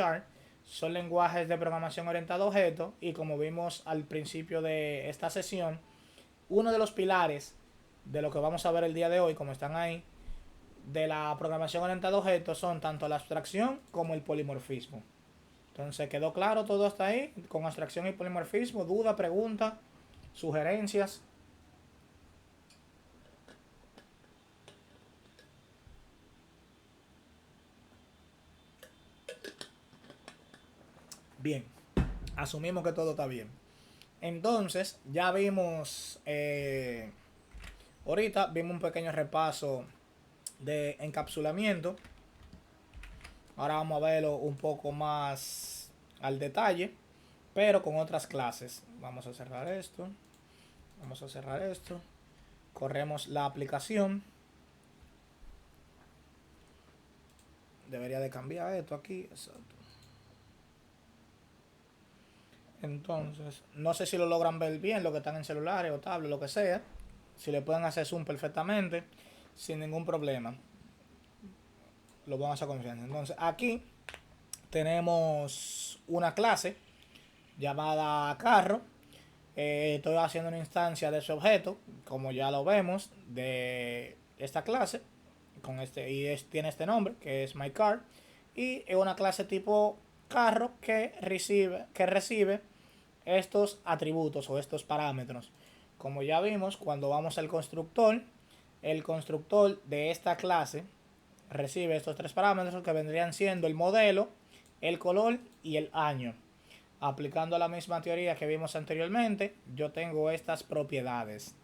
son lenguajes de programación orientado a objetos y como vimos al principio de esta sesión, uno de los pilares de lo que vamos a ver el día de hoy, como están ahí, de la programación orientada a objetos son tanto la abstracción como el polimorfismo. Entonces, ¿quedó claro todo hasta ahí? Con abstracción y polimorfismo, duda, pregunta, sugerencias. Bien, asumimos que todo está bien. Entonces, ya vimos, ahorita vimos un pequeño repaso de encapsulamiento. Ahora vamos a verlo un poco más al detalle, pero con otras clases. Vamos a cerrar esto. Vamos a cerrar esto. Corremos la aplicación. Debería de cambiar esto aquí. Exacto. Entonces, no sé si lo logran ver bien lo que están en celulares o tablets, lo que sea. Si le pueden hacer zoom perfectamente, sin ningún problema. Lo vamos a hacer confianza. Entonces, aquí tenemos una clase llamada carro. Estoy haciendo una instancia de ese objeto, como ya lo vemos, de esta clase, tiene este nombre, que es myCar, y es una clase tipo carro que recibe estos atributos o estos parámetros. Como ya vimos, cuando vamos al constructor, el constructor de esta clase recibe estos tres parámetros que vendrían siendo el modelo, el color y el año. Aplicando la misma teoría que vimos anteriormente, yo tengo estas propiedades.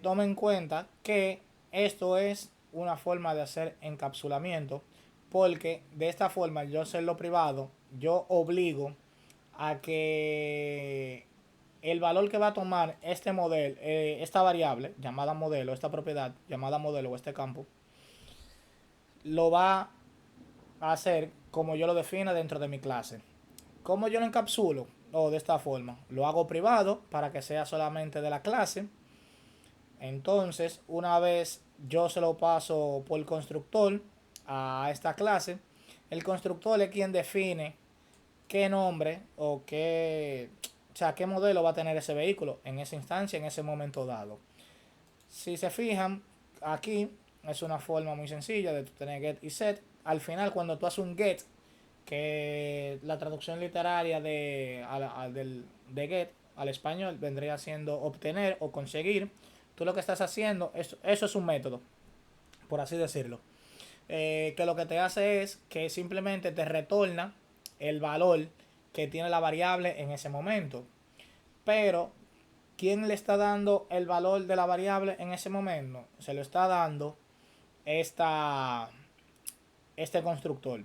Toma en cuenta que esto es una forma de hacer encapsulamiento, porque de esta forma yo ser lo privado, yo obligo a que el valor que va a tomar este modelo, esta variable llamada modelo, esta propiedad llamada modelo o este campo, lo va a hacer como yo lo defina dentro de mi clase. ¿Cómo yo lo encapsulo? De esta forma. Lo hago privado para que sea solamente de la clase. Entonces, una vez yo se lo paso por el constructor a esta clase, el constructor es quien define qué nombre o qué modelo va a tener ese vehículo en esa instancia, en ese momento dado. Si se fijan, aquí es una forma muy sencilla de tener get y set. Al final, cuando tú haces un get, que la traducción literaria de get al español vendría siendo obtener o conseguir, tú lo que estás haciendo, eso es un método, por así decirlo, que lo que te hace es que simplemente te retorna el valor que tiene la variable en ese momento. Pero, ¿quién le está dando el valor de la variable en ese momento? Se lo está dando este constructor.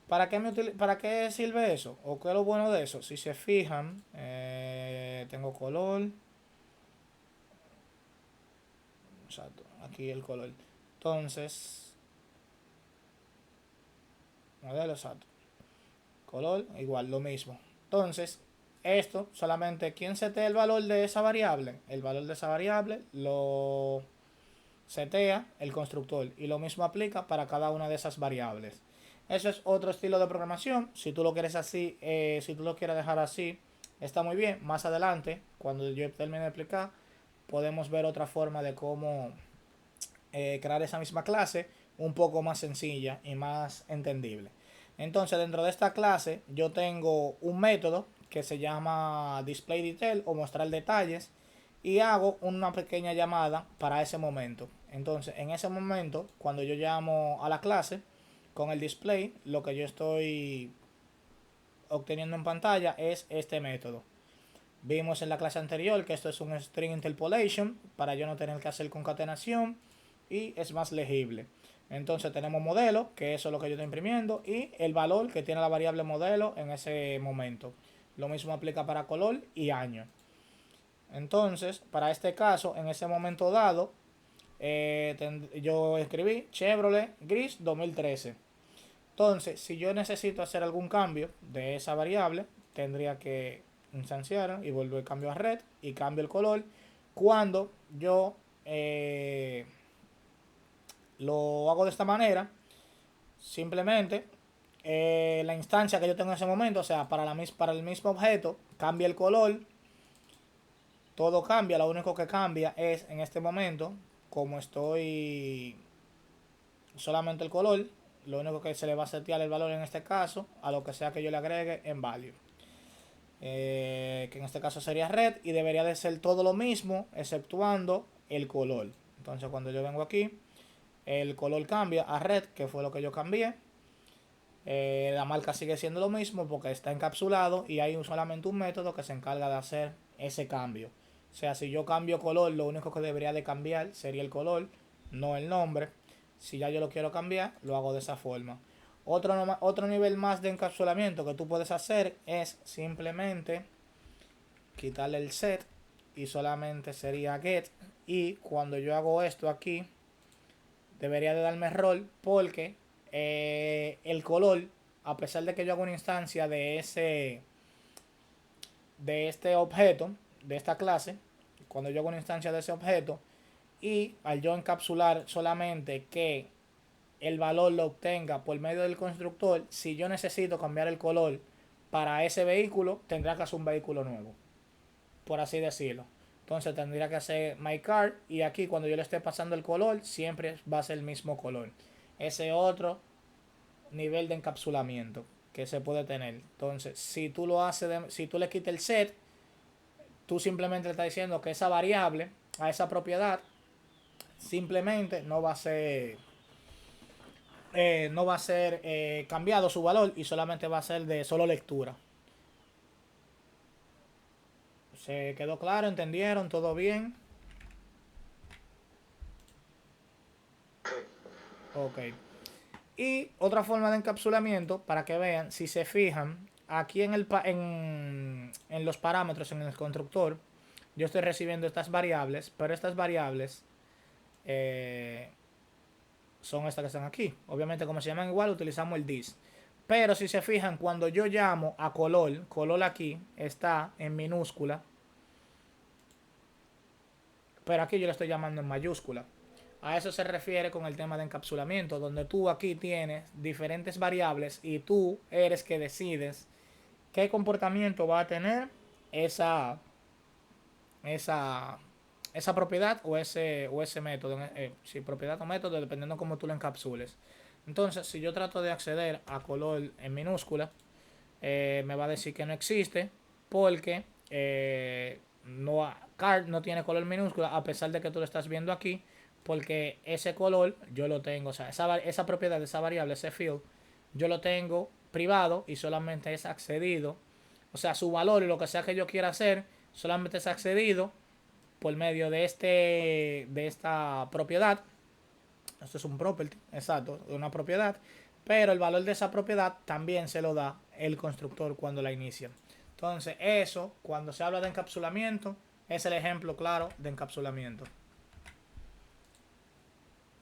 ¿Para qué sirve eso? ¿O qué es lo bueno de eso? Si se fijan, tengo color. Exacto, aquí el color. Entonces, modelo exacto. Color, igual, lo mismo. Entonces, esto solamente, ¿quién setea el valor de esa variable? El valor de esa variable lo setea el constructor. Y lo mismo aplica para cada una de esas variables. Eso es otro estilo de programación. Si tú lo quieres así, si tú lo quieres dejar así, está muy bien. Más adelante, cuando yo termine de explicar, podemos ver otra forma de cómo crear esa misma clase un poco más sencilla y más entendible. Entonces, dentro de esta clase, yo tengo un método que se llama display detail o mostrar detalles y hago una pequeña llamada para ese momento. Entonces, en ese momento, cuando yo llamo a la clase con el display, lo que yo estoy obteniendo en pantalla es este método. Vimos en la clase anterior que esto es un string interpolation para yo no tener que hacer concatenación y es más legible. Entonces tenemos modelo, que eso es lo que yo estoy imprimiendo, y el valor que tiene la variable modelo en ese momento. Lo mismo aplica para color y año. Entonces, para este caso, en ese momento dado, yo escribí Chevrolet gris 2013. Entonces, si yo necesito hacer algún cambio de esa variable, tendría que instanciar y volver el cambio a red y cambio el color. Cuando yo lo hago de esta manera, simplemente la instancia que yo tengo en ese momento, o sea, para el mismo objeto, cambia el color, todo cambia, lo único que cambia es en este momento, como estoy solamente el color, lo único que se le va a setear el valor en este caso a lo que sea que yo le agregue en value, que en este caso sería red y debería de ser todo lo mismo exceptuando el color. Entonces cuando yo vengo aquí, el color cambia a red, que fue lo que yo cambié. La marca sigue siendo lo mismo porque está encapsulado y hay solamente un método que se encarga de hacer ese cambio. O sea, si yo cambio color, lo único que debería de cambiar sería el color, no el nombre. Si ya yo lo quiero cambiar, lo hago de esa forma. Otro nivel más de encapsulamiento que tú puedes hacer es simplemente quitarle el set y solamente sería get. Y cuando yo hago esto aquí, debería de darme error porque el color, a pesar de que yo hago una instancia de este objeto, de esta clase, cuando yo hago una instancia de ese objeto, y al yo encapsular solamente que el valor lo obtenga por medio del constructor, si yo necesito cambiar el color para ese vehículo, tendrá que hacer un vehículo nuevo, por así decirlo. Entonces tendría que hacer my car y aquí cuando yo le esté pasando el color, siempre va a ser el mismo color. Ese otro nivel de encapsulamiento que se puede tener. Entonces, si tú lo haces, si tú le quitas el set, tú simplemente le estás diciendo que esa variable, a esa propiedad, simplemente no va a ser cambiado su valor y solamente va a ser de solo lectura. ¿Se quedó claro? ¿Entendieron? ¿Todo bien? Ok. Y otra forma de encapsulamiento, para que vean, si se fijan, aquí en los parámetros, en el constructor, yo estoy recibiendo estas variables, pero estas variables eh, son estas que están aquí. Obviamente, como se llaman igual, utilizamos el this. Pero si se fijan, cuando yo llamo a color aquí está en minúscula, pero aquí yo le estoy llamando en mayúscula. A eso se refiere con el tema de encapsulamiento, donde tú aquí tienes diferentes variables y tú eres que decides qué comportamiento va a tener esa, esa, esa propiedad o ese método. Si propiedad o método, dependiendo de cómo tú lo encapsules. Entonces, si yo trato de acceder a color en minúscula, me va a decir que no existe porque card no tiene color minúscula, a pesar de que tú lo estás viendo aquí, porque ese color yo lo tengo, o sea, esa propiedad de esa variable, ese field, yo lo tengo privado y solamente es accedido, o sea, su valor y lo que sea que yo quiera hacer, solamente es accedido por medio de esta propiedad. Esto es un property, exacto, de una propiedad, pero el valor de esa propiedad también se lo da el constructor cuando la inicia. Entonces, eso, cuando se habla de encapsulamiento, es el ejemplo claro de encapsulamiento.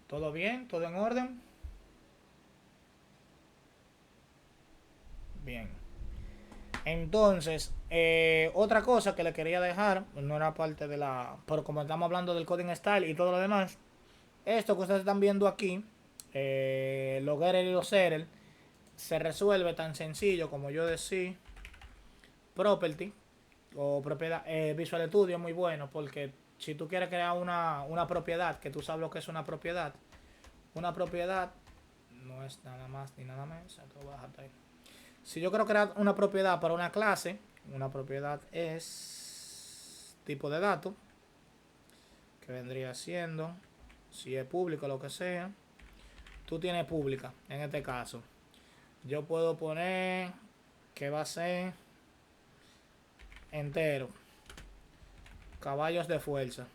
¿Todo bien? ¿Todo en orden? Bien. Entonces, otra cosa que le quería dejar, no era parte de la... Pero como estamos hablando del coding style y todo lo demás, esto que ustedes están viendo aquí, los getter y los setter, se resuelve tan sencillo como yo decir property o propiedad. Visual Studio es muy bueno porque si tú quieres crear una propiedad, que tú sabes lo que es una propiedad no es nada más ni nada menos. Si yo quiero crear una propiedad para una clase, una propiedad es tipo de dato, que vendría siendo, si es público o lo que sea, tú tienes pública, en este caso. Yo puedo poner que va a ser entero, caballos de fuerza,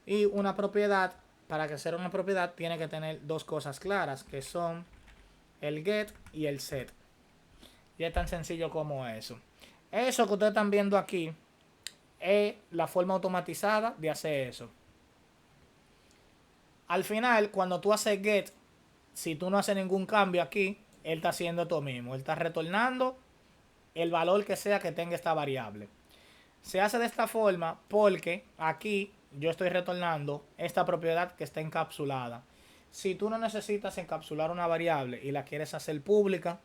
y una propiedad. Para que sea una propiedad tiene que tener dos cosas claras, que son el get y el set. Y es tan sencillo como eso. Eso que ustedes están viendo aquí es la forma automatizada de hacer eso. Al final, cuando tú haces get, si tú no haces ningún cambio aquí, él está haciendo esto mismo. Él está retornando el valor que sea que tenga esta variable. Se hace de esta forma porque aquí yo estoy retornando esta propiedad que está encapsulada. Si tú no necesitas encapsular una variable y la quieres hacer pública,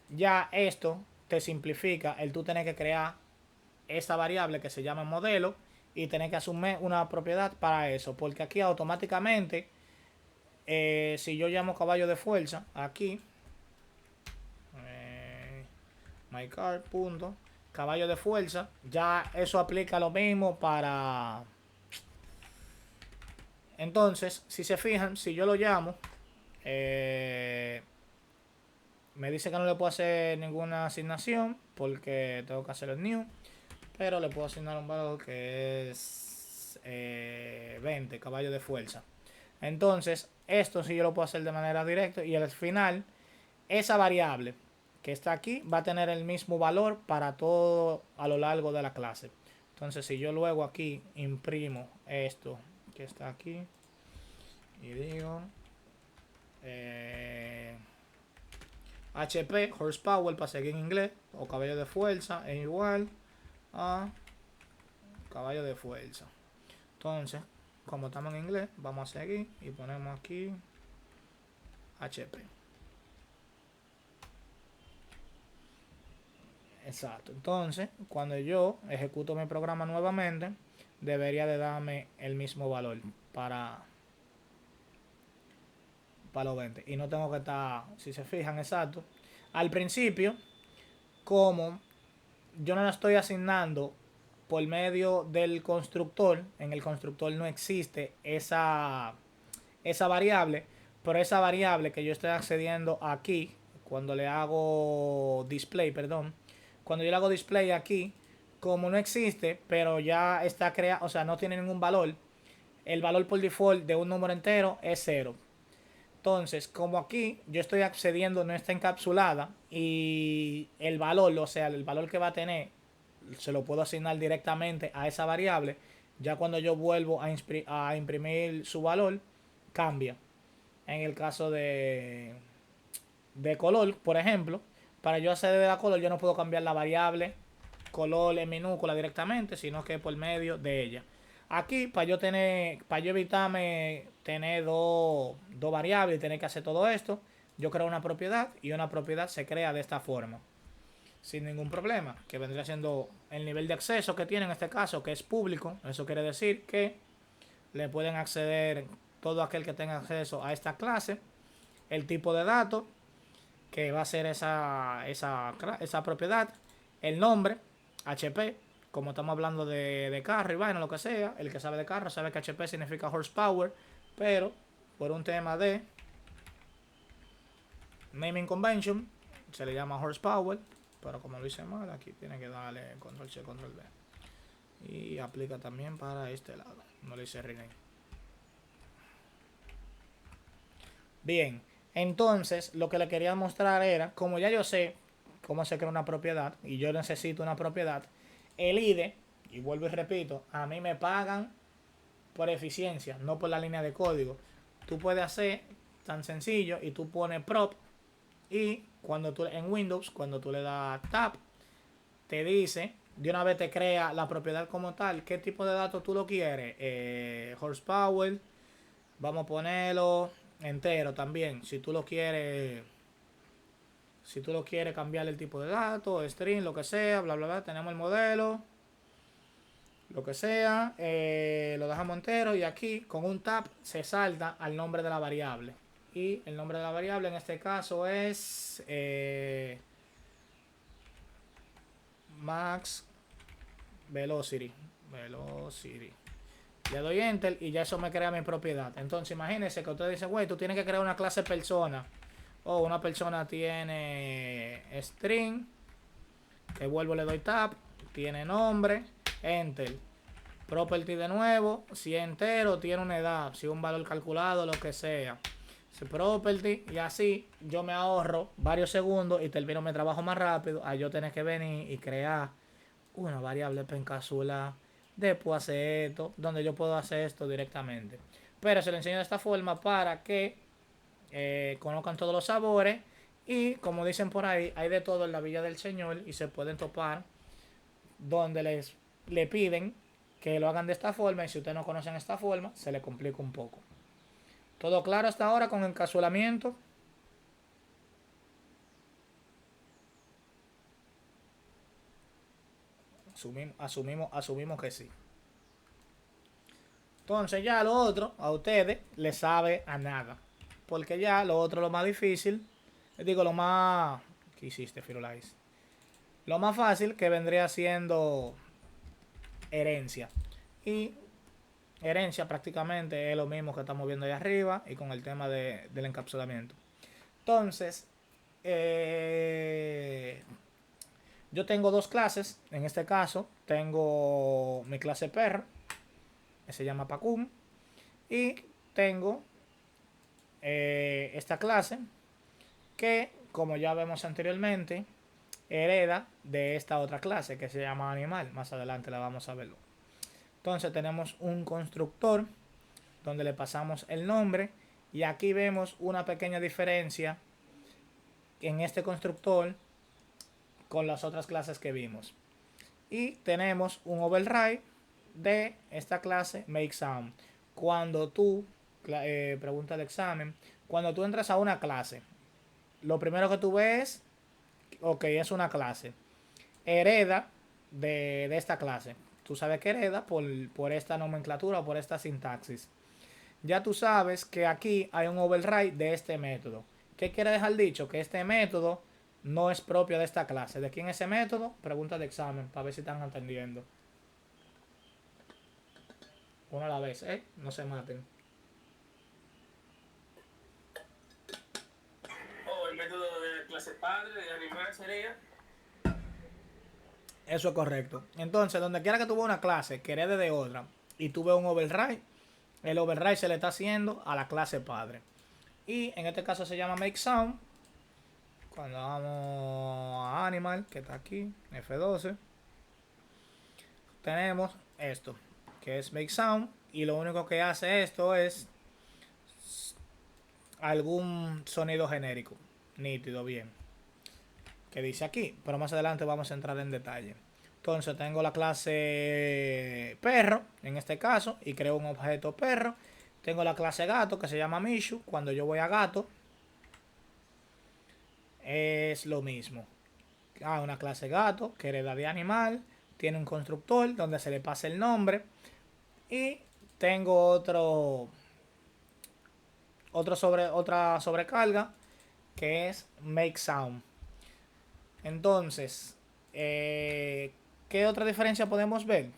ya esto te simplifica el tú tener que crear esta variable que se llama modelo y tener que asumir una propiedad para eso. Porque aquí automáticamente, si yo llamo caballo de fuerza, aquí, mycar, punto, caballo de fuerza, ya eso aplica lo mismo para... Entonces, si se fijan, si yo lo llamo, me dice que no le puedo hacer ninguna asignación porque tengo que hacer el new, pero le puedo asignar un valor que es 20, caballo de fuerza. Entonces, esto sí yo lo puedo hacer de manera directa y al final, esa variable que está aquí va a tener el mismo valor para todo a lo largo de la clase. Entonces, si yo luego aquí imprimo esto que está aquí y digo HP, horsepower para seguir en inglés, o caballo de fuerza es igual a caballo de fuerza. Entonces, como estamos en inglés, vamos a seguir y ponemos aquí HP. Exacto. Entonces, cuando yo ejecuto mi programa nuevamente, debería de darme el mismo valor para los 20. Y no tengo que estar, si se fijan, exacto. Al principio, como yo no le estoy asignando por medio del constructor, en el constructor no existe esa variable, pero esa variable que yo estoy accediendo aquí, cuando le hago display, perdón, cuando yo le hago display aquí, como no existe, pero ya está creado, o sea, no tiene ningún valor, el valor por default de un número entero es 0. Entonces, como aquí yo estoy accediendo, no está encapsulada y el valor, o sea, el valor que va a tener, se lo puedo asignar directamente a esa variable, ya cuando yo vuelvo a imprimir su valor, cambia. En el caso de color, por ejemplo, para yo acceder a color, yo no puedo cambiar la variable color en minúscula directamente, sino que por medio de ella. Aquí, para yo evitarme tener dos variables y tener que hacer todo esto, yo creo una propiedad y una propiedad se crea de esta forma, sin ningún problema, que vendría siendo el nivel de acceso que tiene en este caso, que es público. Eso quiere decir que le pueden acceder todo aquel que tenga acceso a esta clase, el tipo de datos, que va a ser esa propiedad, el nombre, HP, como estamos hablando de carro y vaina, lo que sea, el que sabe de carro sabe que HP significa horsepower, pero por un tema de naming convention se le llama horsepower, pero como lo hice mal, aquí tiene que darle control C, control V. Y aplica también para este lado, no le hice rename. Bien, entonces lo que le quería mostrar era, como ya yo sé cómo se crea una propiedad y yo necesito una propiedad, el IDE, y vuelvo y repito, a mí me pagan por eficiencia, no por la línea de código. Tú puedes hacer tan sencillo y tú pones prop y cuando tú en Windows, cuando tú le das tab, te dice, de una vez te crea la propiedad como tal, qué tipo de datos tú lo quieres, horsepower, vamos a ponerlo entero también, si tú lo quieres cambiar el tipo de datos, string, lo que sea, bla bla bla, tenemos el modelo, lo que sea, lo dejamos entero y aquí con un tab se salta al nombre de la variable. Y el nombre de la variable en este caso es max velocity. Le doy enter y ya eso me crea mi propiedad. Entonces imagínense que usted dice, güey, tú tienes que crear una clase persona. O una persona tiene string, que vuelvo, le doy tab, tiene nombre, enter, property de nuevo, si es entero tiene una edad, si es un valor calculado, lo que sea, si property, y así yo me ahorro varios segundos y termino mi trabajo más rápido a yo tener que venir y crear una variable para encapsular, después hacer esto, donde yo puedo hacer esto directamente. Pero se lo enseño de esta forma para que conozcan todos los sabores y como dicen por ahí, hay de todo en la Villa del Señor y se pueden topar donde le piden que lo hagan de esta forma y si ustedes no conocen esta forma, se le complica un poco. ¿Todo claro hasta ahora con encapsulamiento? Asumimos que sí. Entonces ya lo otro a ustedes les sabe a nada. Porque ya lo otro, lo más difícil, les digo, lo más... ¿Qué hiciste, Firulais? Lo más fácil que vendría siendo herencia. Y herencia prácticamente es lo mismo que estamos viendo ahí arriba y con el tema del encapsulamiento. Entonces, yo tengo dos clases. En este caso, tengo mi clase perro, que se llama Pacum, y tengo esta clase que, como ya vemos anteriormente, hereda de esta otra clase que se llama animal. Más adelante la vamos a verlo. Entonces tenemos un constructor donde le pasamos el nombre y aquí vemos una pequeña diferencia en este constructor con las otras clases que vimos. Y tenemos un override de esta clase makeSound. Cuando tú, pregunta de examen, cuando tú entras a una clase, lo primero que tú ves, ok, es una clase, hereda de esta clase. Tú sabes que hereda por esta nomenclatura o por esta sintaxis. Ya tú sabes que aquí hay un override de este método. ¿Qué quiere dejar dicho? Que este método no es propio de esta clase. ¿De quién es ese método? Pregunta de examen, para ver si están entendiendo. Uno a la vez, no se maten. O el método de clase padre de animal sería. Eso es correcto. Entonces, donde quiera que tú veas una clase que herede de otra y tú ves un override, el override se le está haciendo a la clase padre. Y en este caso se llama make sound. Cuando vamos a animal, que está aquí, F12, tenemos esto, que es make sound. Y lo único que hace esto es algún sonido genérico, nítido, bien, que dice aquí, pero más adelante vamos a entrar en detalle. Entonces tengo la clase perro, en este caso, y creo un objeto perro. Tengo la clase gato, que se llama Mishu. Cuando yo voy a gato, es lo mismo. Una clase gato, que hereda de animal, tiene un constructor donde se le pasa el nombre. Y tengo otra sobrecarga, que es make sound. Entonces, ¿qué otra diferencia podemos ver?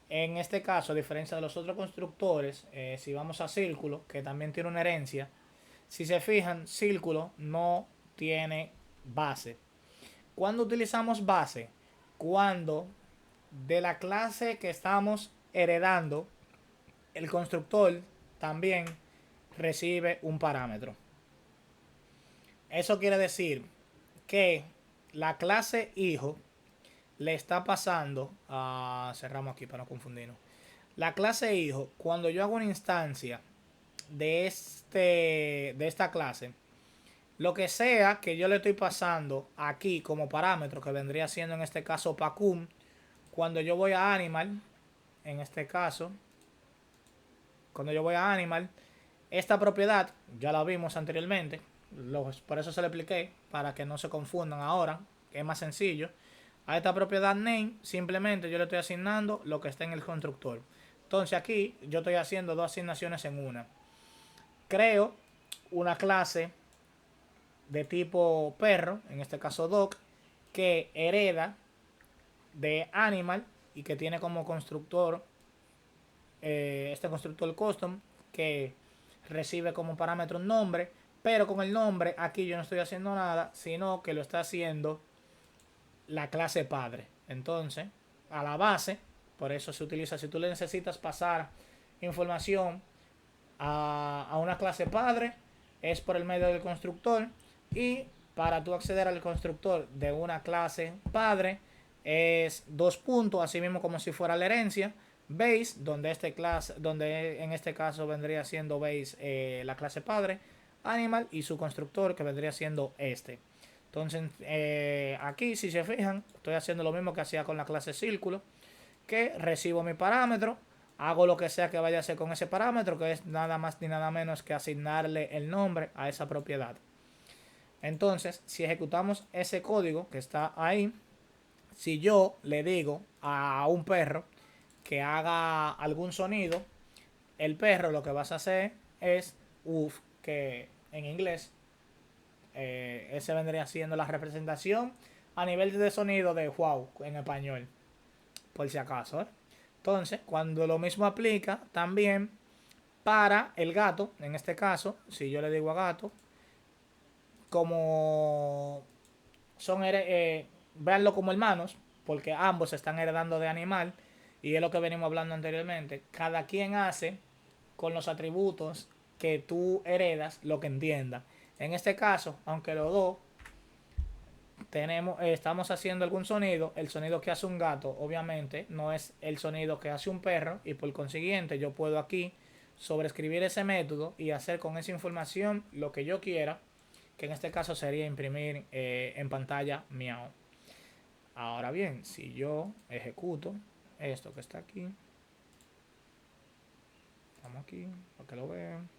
En este caso, a diferencia de los otros constructores, si vamos a círculo, que también tiene una herencia, si se fijan, círculo no tiene base. ¿Cuándo utilizamos base? Cuando de la clase que estamos heredando, el constructor también recibe un parámetro. Eso quiere decir que la clase hijo le está pasando a... Cerramos aquí para no confundirnos. La clase hijo, cuando yo hago una instancia de esta clase, lo que sea que yo le estoy pasando aquí como parámetro, que vendría siendo en este caso pacum, cuando yo voy a animal, en este caso, cuando yo voy a animal, esta propiedad ya la vimos anteriormente, por eso se le expliqué, para que no se confundan ahora, que es más sencillo. A esta propiedad name simplemente yo le estoy asignando lo que está en el constructor. Entonces aquí yo estoy haciendo dos asignaciones en una. Creo una clase de tipo perro, en este caso dog, que hereda de animal y que tiene como constructor este constructor custom, que recibe como parámetro un nombre, pero con el nombre aquí yo no estoy haciendo nada, sino que lo está haciendo la clase padre. Entonces, a la base, por eso se utiliza, si tú le necesitas pasar información a una clase padre, es por el medio del constructor. Y para tú acceder al constructor de una clase padre, es dos puntos, así mismo como si fuera la herencia. Base, donde en este caso vendría siendo base la clase padre, animal, y su constructor, que vendría siendo este. Entonces, aquí, si se fijan, estoy haciendo lo mismo que hacía con la clase círculo, que recibo mi parámetro, hago lo que sea que vaya a hacer con ese parámetro, que es nada más ni nada menos que asignarle el nombre a esa propiedad. Entonces, si ejecutamos ese código que está ahí, si yo le digo a un perro que haga algún sonido, el perro lo que vas a hacer es uff, que en inglés ese vendría siendo la representación a nivel de sonido de wow en español, por si acaso. Entonces, cuando lo mismo aplica también para el gato, en este caso, si yo le digo a gato, como son, véanlo como hermanos, porque ambos se están heredando de animal, y es lo que venimos hablando anteriormente, cada quien hace con los atributos que tú heredas lo que entienda. En este caso, aunque los dos estamos haciendo algún sonido, el sonido que hace un gato obviamente no es el sonido que hace un perro, y por consiguiente yo puedo aquí sobreescribir ese método y hacer con esa información lo que yo quiera, que en este caso sería imprimir en pantalla miau. Ahora bien, si yo ejecuto esto que está aquí, vamos aquí para que lo vean.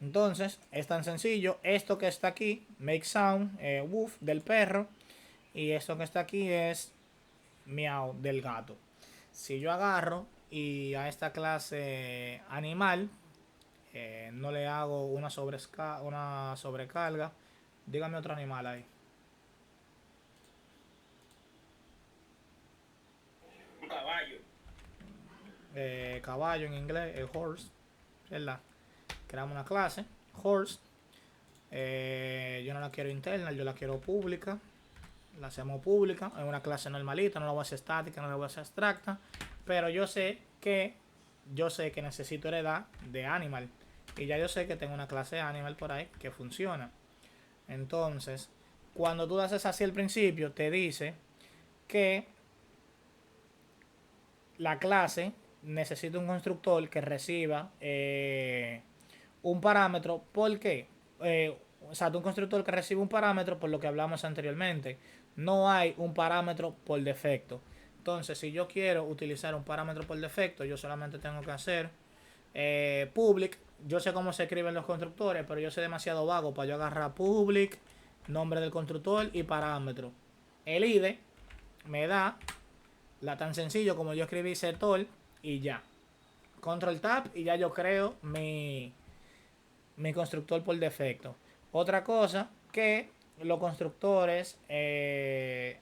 Entonces, es tan sencillo. Esto que está aquí, make sound, woof del perro. Y esto que está aquí es miau del gato. Si yo agarro y a esta clase animal no le hago una sobrecarga, dígame otro animal ahí. Un caballo. caballo en inglés, horse, ¿verdad? Creamos una clase, horse. Yo no la quiero interna, yo la quiero pública. La hacemos pública, es una clase normalita, no la voy a hacer estática, no la voy a hacer abstracta. Pero yo sé que necesito heredar de animal. Y ya yo sé que tengo una clase de animal por ahí que funciona. Entonces, cuando tú haces así al principio, te dice que la clase necesita un constructor que reciba un parámetro. ¿Por qué? O sea, un constructor que recibe un parámetro por lo que hablamos anteriormente. No hay un parámetro por defecto. Entonces, si yo quiero utilizar un parámetro por defecto, yo solamente tengo que hacer public. Yo sé cómo se escriben los constructores, pero yo soy demasiado vago para yo agarrar public, nombre del constructor y parámetro. El ID me da tan sencillo como yo escribí setor y ya. Control Tab y ya yo creo mi constructor por defecto. Otra cosa que los constructores creo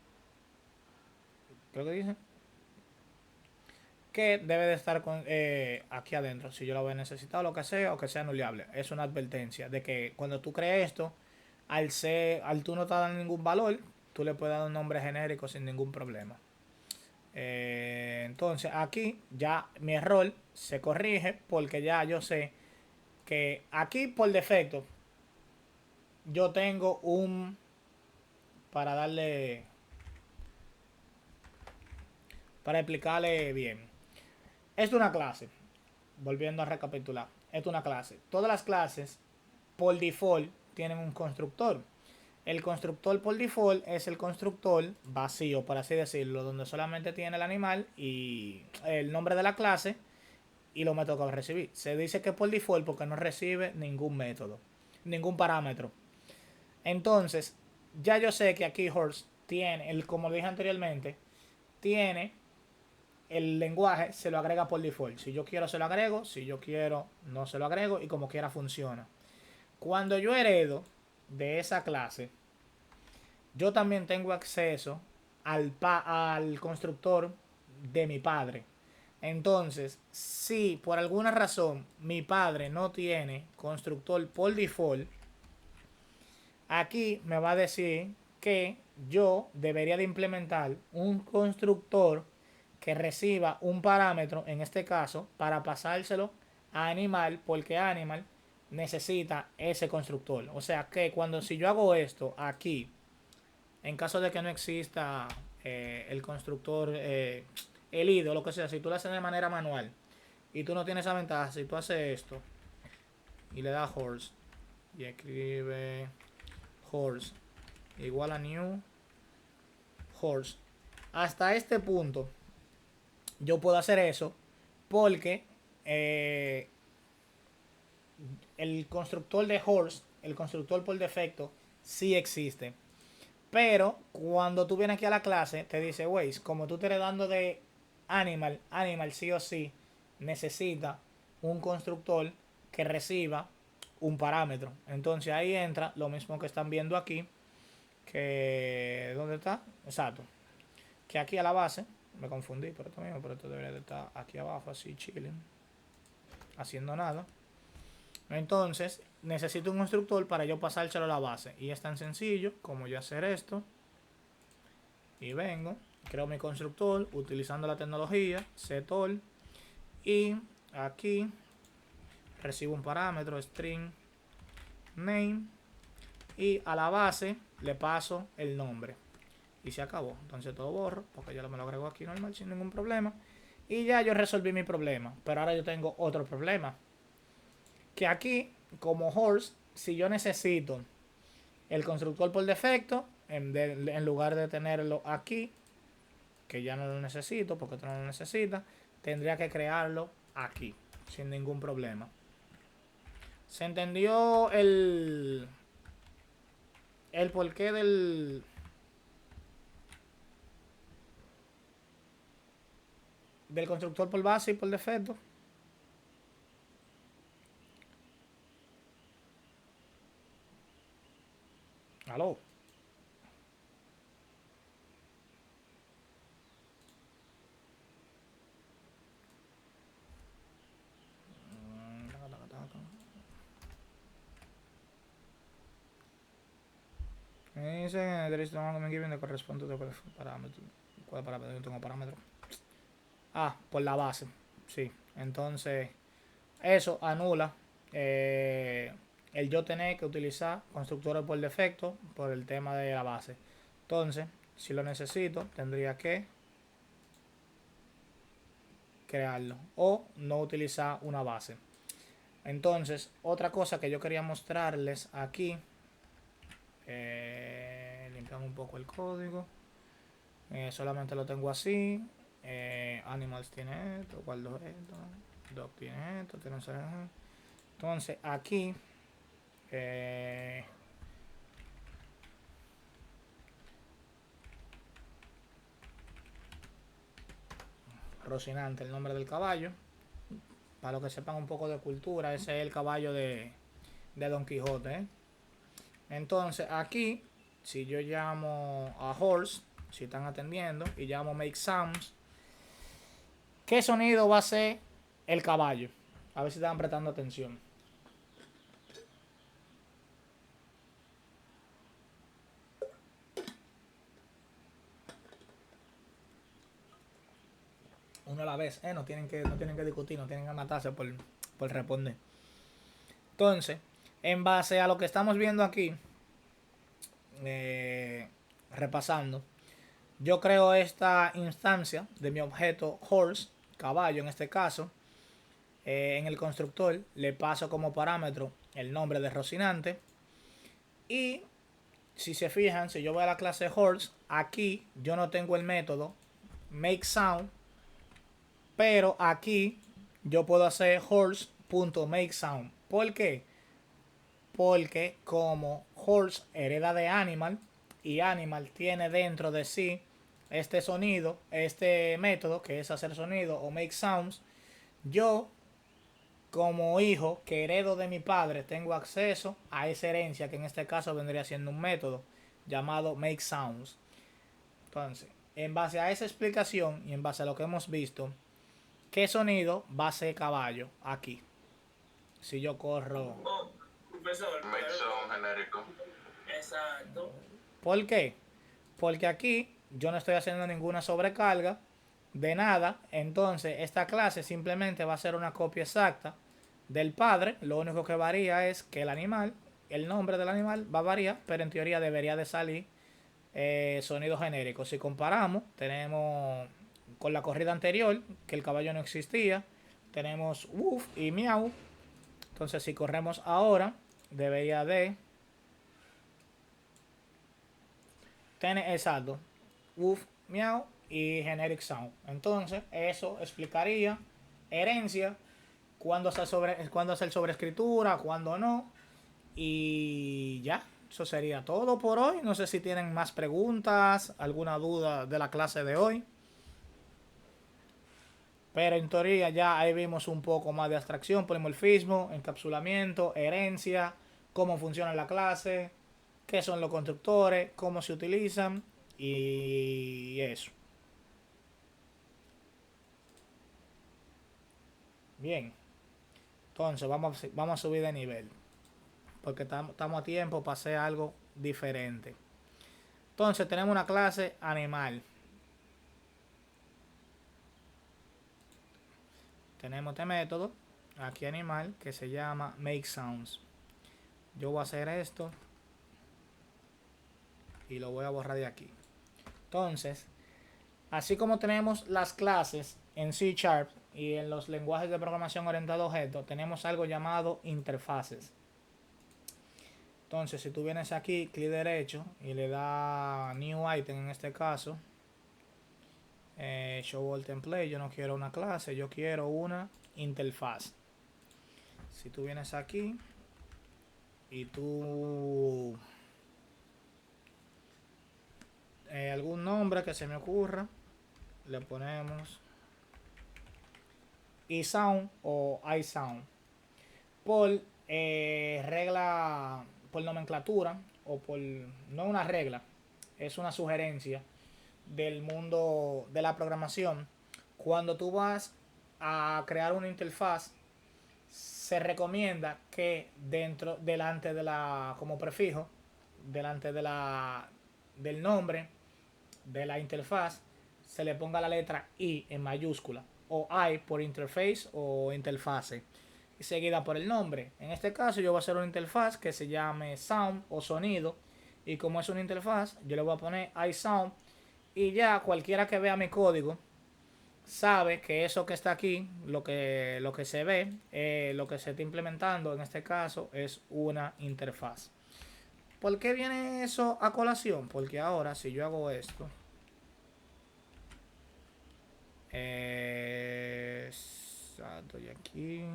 que dicen que debe de estar aquí adentro si yo lo voy a necesitar o lo que sea, o que sea nuleable. Es una advertencia de que cuando tú crees esto, al tú no te dar ningún valor, tú le puedes dar un nombre genérico sin ningún problema. Entonces aquí ya mi error se corrige porque ya yo sé que aquí por defecto yo tengo para explicarle bien. Esto es una clase, volviendo a recapitular, esto es una clase. Todas las clases por default tienen un constructor. El constructor por default es el constructor vacío, por así decirlo, donde solamente tiene el animal y el nombre de la clase y los métodos que va a recibir. Se dice que por default porque no recibe ningún método, ningún parámetro. Entonces, ya yo sé que aquí Horse tiene, como dije anteriormente, tiene el lenguaje, se lo agrega por default. Si yo quiero se lo agrego, si yo quiero no se lo agrego y como quiera funciona. Cuando yo heredo de esa clase, yo también tengo acceso al constructor de mi padre. Entonces, si por alguna razón mi padre no tiene constructor por default, aquí me va a decir que yo debería de implementar un constructor que reciba un parámetro, en este caso, para pasárselo a animal, porque animal necesita ese constructor. O sea que si yo hago esto aquí, en caso de que no exista el constructor, el ID o lo que sea, si tú lo haces de manera manual y tú no tienes esa ventaja, si tú haces esto y le das horse y escribe horse igual a new horse, hasta este punto yo puedo hacer eso porque el constructor de horse, el constructor por defecto, sí existe. Pero cuando tú vienes aquí a la clase, te dice, wey, como tú te eres dando de animal sí o sí necesita un constructor que reciba un parámetro. Entonces ahí entra lo mismo que están viendo aquí, que ¿dónde está? Exacto. Que aquí a la base, me confundí por esto mismo, pero esto debería de estar aquí abajo, así chilling, haciendo nada. Entonces necesito un constructor para yo pasárselo a la base. Y es tan sencillo como yo hacer esto. Y vengo, creo mi constructor utilizando la tecnología setor. Y aquí recibo un parámetro string name. Y a la base le paso el nombre. Y se acabó. Entonces todo borro, porque ya me lo agrego aquí normal sin ningún problema. Y ya yo resolví mi problema. Pero ahora yo tengo otro problema. Que aquí, como horse, si yo necesito el constructor por defecto, en lugar de tenerlo aquí, que ya no lo necesito porque tú no lo necesitas, tendría que crearlo aquí, sin ningún problema. ¿Se entendió el porqué del constructor por base y por defecto? ¿Aló? dice there is no argument given that corresponde to the parámetro. ¿Cuál parámetro? Yo tengo parámetro. Por la base. Sí. Entonces, eso anula el yo tener que utilizar constructores por defecto por el tema de la base. Entonces, si lo necesito, tendría que crearlo o no utilizar una base. Entonces, otra cosa que yo quería mostrarles aquí, limpiamos un poco el código, solamente lo tengo así. Animals tiene esto, guardo esto, dog tiene esto, tiene esto. Entonces aquí Rocinante, el nombre del caballo, para los que sepan un poco de cultura, ese es el caballo de Don Quijote, ¿eh? Entonces aquí, si yo llamo a horse, si están atendiendo, y llamo make sounds, ¿qué sonido va a hacer el caballo? A ver si están prestando atención. Uno a la vez, no tienen que discutir, no tienen que matarse por responder. Entonces, en base a lo que estamos viendo aquí, repasando, yo creo esta instancia de mi objeto horse, caballo en este caso. En el constructor le paso como parámetro el nombre de Rocinante. Y si se fijan, si yo voy a la clase horse, aquí yo no tengo el método make sound, pero aquí yo puedo hacer horse.makeSound. ¿Por qué? Porque como horse hereda de animal y animal tiene dentro de sí este sonido, este método que es hacer sonido o make sounds, yo como hijo que heredo de mi padre tengo acceso a esa herencia, que en este caso vendría siendo un método llamado make sounds. Entonces, en base a esa explicación y en base a lo que hemos visto, ¿qué sonido va a ser caballo aquí? Si yo corro... Profesor, Make sound genérico. exacto. ¿Por qué? Porque aquí yo no estoy haciendo ninguna sobrecarga de nada. Entonces esta clase simplemente va a ser una copia exacta del padre. Lo único que varía es que el animal, el nombre del animal va a variar, pero en teoría debería de salir sonido genérico. Si comparamos, tenemos con la corrida anterior, que el caballo no existía, tenemos woof y miau. Entonces si corremos ahora, debería de tener exacto woof, miau y generic sound. Entonces eso explicaría herencia, cuándo hacer sobreescritura, cuándo no. Y ya, eso sería todo por hoy. No sé si tienen más preguntas, alguna duda de la clase de hoy. Pero en teoría ya ahí vimos un poco más de abstracción, polimorfismo, encapsulamiento, herencia, cómo funciona la clase, qué son los constructores, cómo se utilizan y eso. Bien, entonces vamos a subir de nivel, porque estamos a tiempo para hacer algo diferente. Entonces tenemos una clase animal. Tenemos este método aquí animal que se llama make sounds. Yo voy a hacer esto y lo voy a borrar de aquí. Entonces, así como tenemos las clases en C# y en los lenguajes de programación orientado a objetos, tenemos algo llamado interfaces. Entonces, si tú vienes aquí, clic derecho y le da new item en este caso, show all template, yo no quiero una clase, yo quiero una interfaz. Si tú vienes aquí y tú algún nombre que se me ocurra, le ponemos eSound o iSound por regla, por nomenclatura o por, no una regla, es una sugerencia del mundo de la programación. Cuando tú vas a crear una interfaz, se recomienda que delante de la, como prefijo, delante de la del nombre de la interfaz se le ponga la letra I en mayúscula, o I por interface o interfase, y seguida por el nombre. En este caso yo voy a hacer una interfaz que se llame sound o sonido, y como es una interfaz yo le voy a poner iSound, y ya cualquiera que vea mi código sabe que eso que está aquí, lo que se ve, lo que se está implementando en este caso es una interfaz. ¿Por qué viene eso a colación? Porque ahora si yo hago esto, exacto, y aquí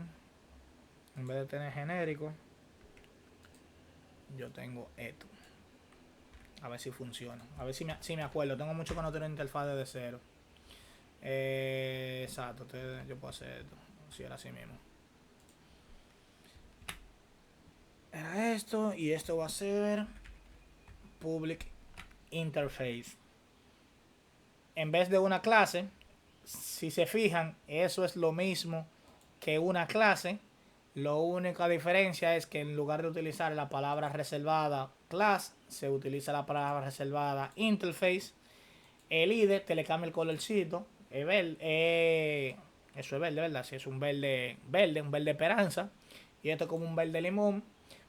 en vez de tener genérico yo tengo esto. A ver si funciona, a ver si me acuerdo. Tengo mucho que no tener interfaz desde cero. Exacto, yo puedo hacer esto si era así mismo. Era esto, y esto va a ser public interface. En vez de una clase, si se fijan, eso es lo mismo que una clase. Lo única diferencia es que en lugar de utilizar la palabra reservada class, se utiliza la palabra reservada interface. El IDE te le cambia el colorcito. Eso es verde, ¿verdad? Si es un verde, un verde esperanza. Y esto es como un verde limón.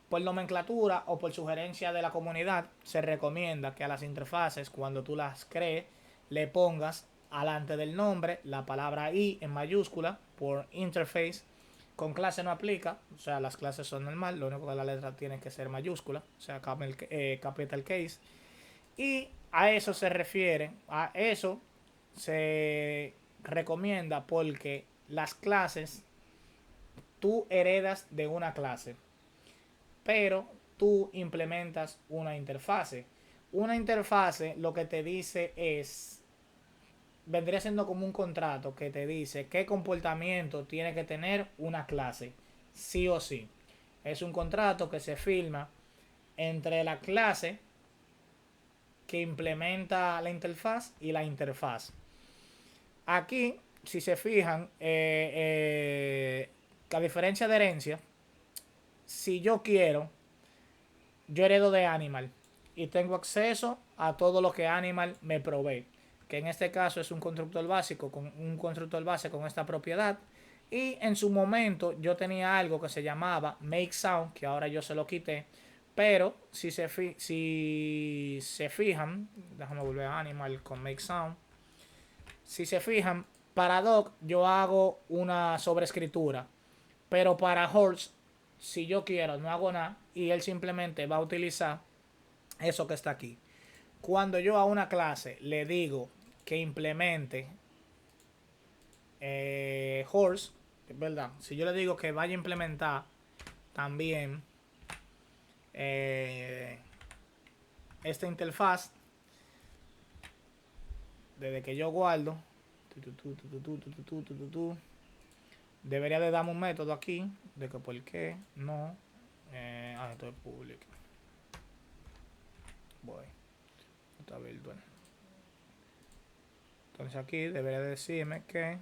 Por nomenclatura o por sugerencia de la comunidad, se recomienda que a las interfaces, cuando tú las crees, le pongas alante del nombre la palabra I en mayúscula por interface. Con clase no aplica, o sea, las clases son normal, lo único que la letra tiene que ser mayúscula, o sea, capital case. Y a eso se refiere, a eso se recomienda porque las clases tú heredas de una clase, pero tú implementas una interfase. Una interfase lo que te dice es, vendría siendo como un contrato que te dice qué comportamiento tiene que tener una clase, sí o sí. Es un contrato que se firma entre la clase que implementa la interfaz y la interfaz. Aquí, si se fijan, a diferencia de herencia, si yo quiero, yo heredo de Animal y tengo acceso a todo lo que Animal me provee, que en este caso es un constructor básico con un constructor base con esta propiedad. Y en su momento yo tenía algo que se llamaba make sound, que ahora yo se lo quité, pero si se fijan, déjame volver a Animal con make sound. Si se fijan, para doc yo hago una sobreescritura, pero para horse, si yo quiero, no hago nada y él simplemente va a utilizar eso que está aquí. Cuando yo a una clase le digo que implemente horse, es verdad, si yo le digo que vaya a implementar también esta interfaz, desde que yo guardo, debería de darme un método aquí de que por qué no. Esto es público. Voy. Está virtual. Entonces aquí debería decirme que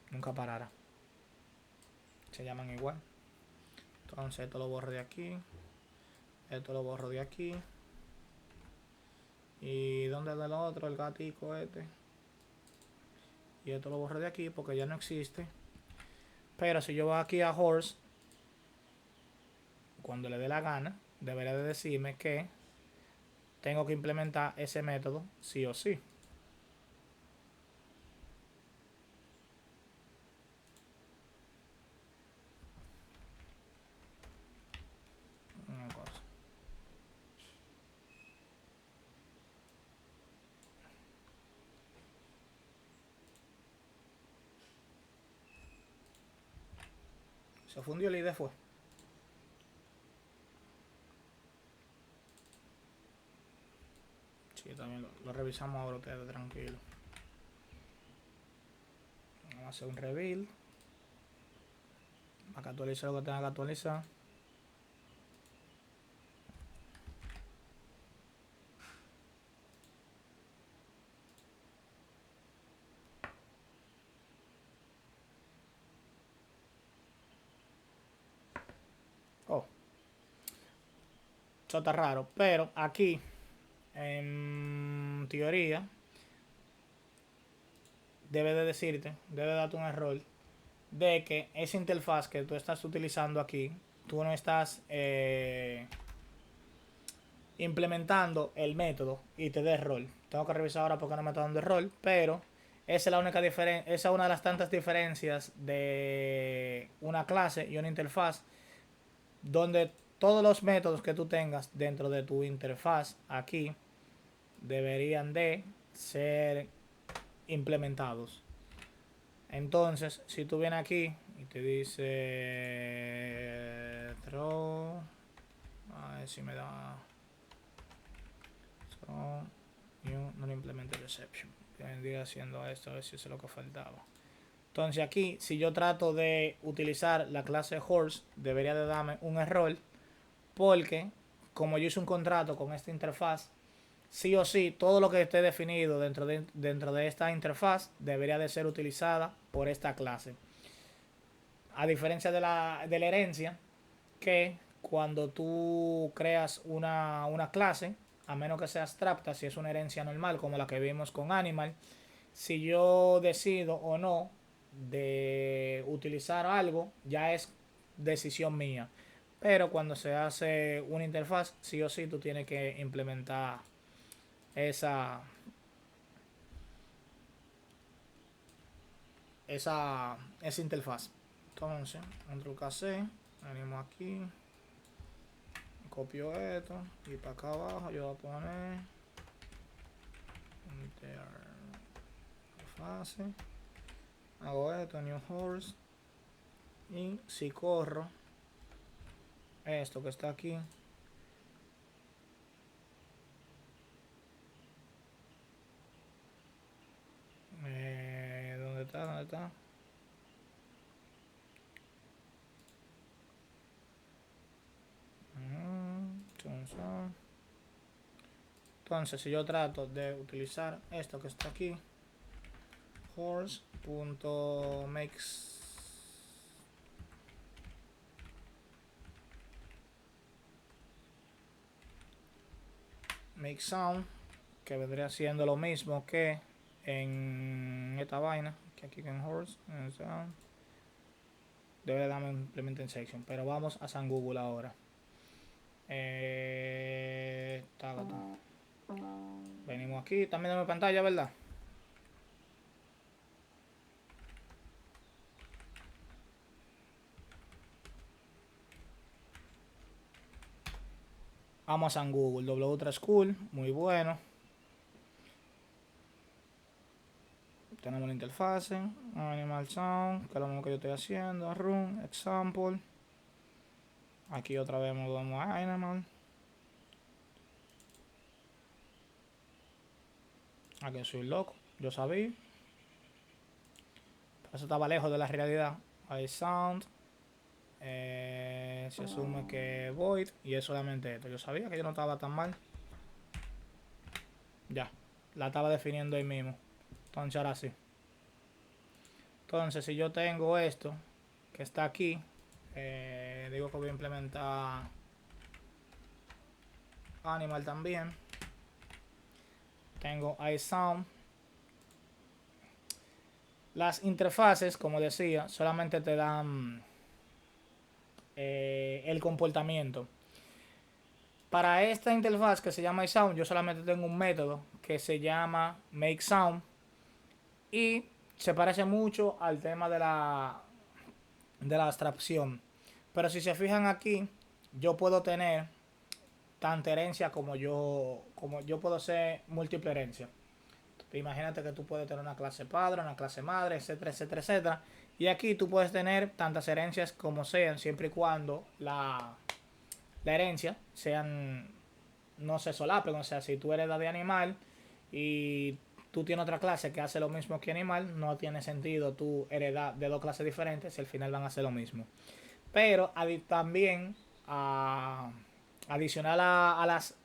nunca parará. Se llaman igual. Entonces esto lo borro de aquí. Esto lo borro de aquí. ¿Y dónde es el otro? El gatico este. Y esto lo borro de aquí porque ya no existe. Pero si yo voy aquí a horse, cuando le dé la gana, debería de decirme que tengo que implementar ese método sí o sí. Una cosa. Se fundió el ID fue. Sí, también lo revisamos ahora ustedes, tranquilo. Vamos a hacer un rebuild. Para que actualice lo que tenga que actualizar. Oh. Eso está raro. Pero aquí, en teoría, debe de decirte, debe de darte un error de que esa interfaz que tú estás utilizando aquí, tú no estás implementando el método y te dé error. Tengo que revisar ahora porque no me está dando error, pero esa es la única diferencia, esa es una de las tantas diferencias de una clase y una interfaz, donde todos los métodos que tú tengas dentro de tu interfaz aquí deberían de ser implementados. Entonces, si tú vienes aquí y te dice throw, a ver si me da so, new non implemented exception, que vendría haciendo esto, a ver si eso es lo que faltaba. Entonces aquí, si yo trato de utilizar la clase horse, debería de darme un error, porque como yo hice un contrato con esta interfaz, sí o sí, todo lo que esté definido dentro de esta interfaz debería de ser utilizada por esta clase. A diferencia de la herencia, que cuando tú creas una clase, a menos que sea abstracta, si es una herencia normal como la que vimos con Animal, si yo decido o no de utilizar algo, ya es decisión mía. Pero cuando se hace una interfaz, sí o sí tú tienes que implementar esa esa interfaz. Entonces, entro cassette, venimos aquí, copio esto y para acá abajo yo voy a poner interfase, hago esto, new horse, y si corro esto que está aquí, ¿dónde está? ¿Dónde está? Entonces, si yo trato de utilizar esto que está aquí, make sound, que vendría siendo lo mismo que en esta vaina, que aquí en horse, en sound, debe darme un implementing section, pero vamos a San Google ahora. Venimos aquí, también en mi pantalla, ¿verdad? Vamos a San Google, W3 School, muy bueno. Tenemos la interfase, Animal Sound, que es lo mismo que yo estoy haciendo, Run, Example. Aquí otra vez vamos a Animal. Aquí soy loco, yo sabía. Pero eso estaba lejos de la realidad. Hay Sound. Se asume que Void. Y es solamente esto. Yo sabía que yo no estaba tan mal. Ya, la estaba definiendo ahí mismo. Entonces ahora sí. Entonces si yo tengo esto que está aquí, digo que voy a implementar Animal también. Tengo iSound. Las interfaces, como decía, solamente te dan el comportamiento. Para esta interfaz que se llama iSound, yo solamente tengo un método que se llama makeSound y se parece mucho al tema de la abstracción. Pero si se fijan aquí, yo puedo tener tanta herencia como yo puedo ser múltiple herencia. Imagínate que tú puedes tener una clase padre, una clase madre, etcétera, etcétera, etcétera. Y aquí tú puedes tener tantas herencias como sean, siempre y cuando la herencia no se solapen. O sea, si tú heredas de animal y tú tienes otra clase que hace lo mismo que animal, no tiene sentido tú heredar de dos clases diferentes si al final van a hacer lo mismo. Pero también adicional a las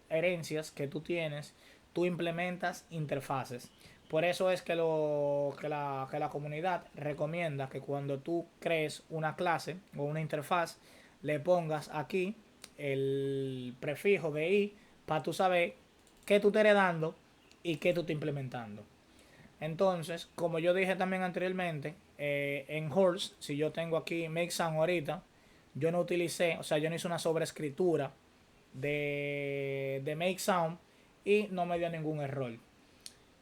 herencias que tú tienes, tú implementas interfaces. Por eso es que la comunidad recomienda que cuando tú crees una clase o una interfaz, le pongas aquí el prefijo de i para tú saber qué tú te estás dando y qué tú estás implementando. Entonces, como yo dije también anteriormente, en Horse, si yo tengo aquí make sound ahorita, yo no utilicé, o sea, yo no hice una sobreescritura de make sound y no me dio ningún error.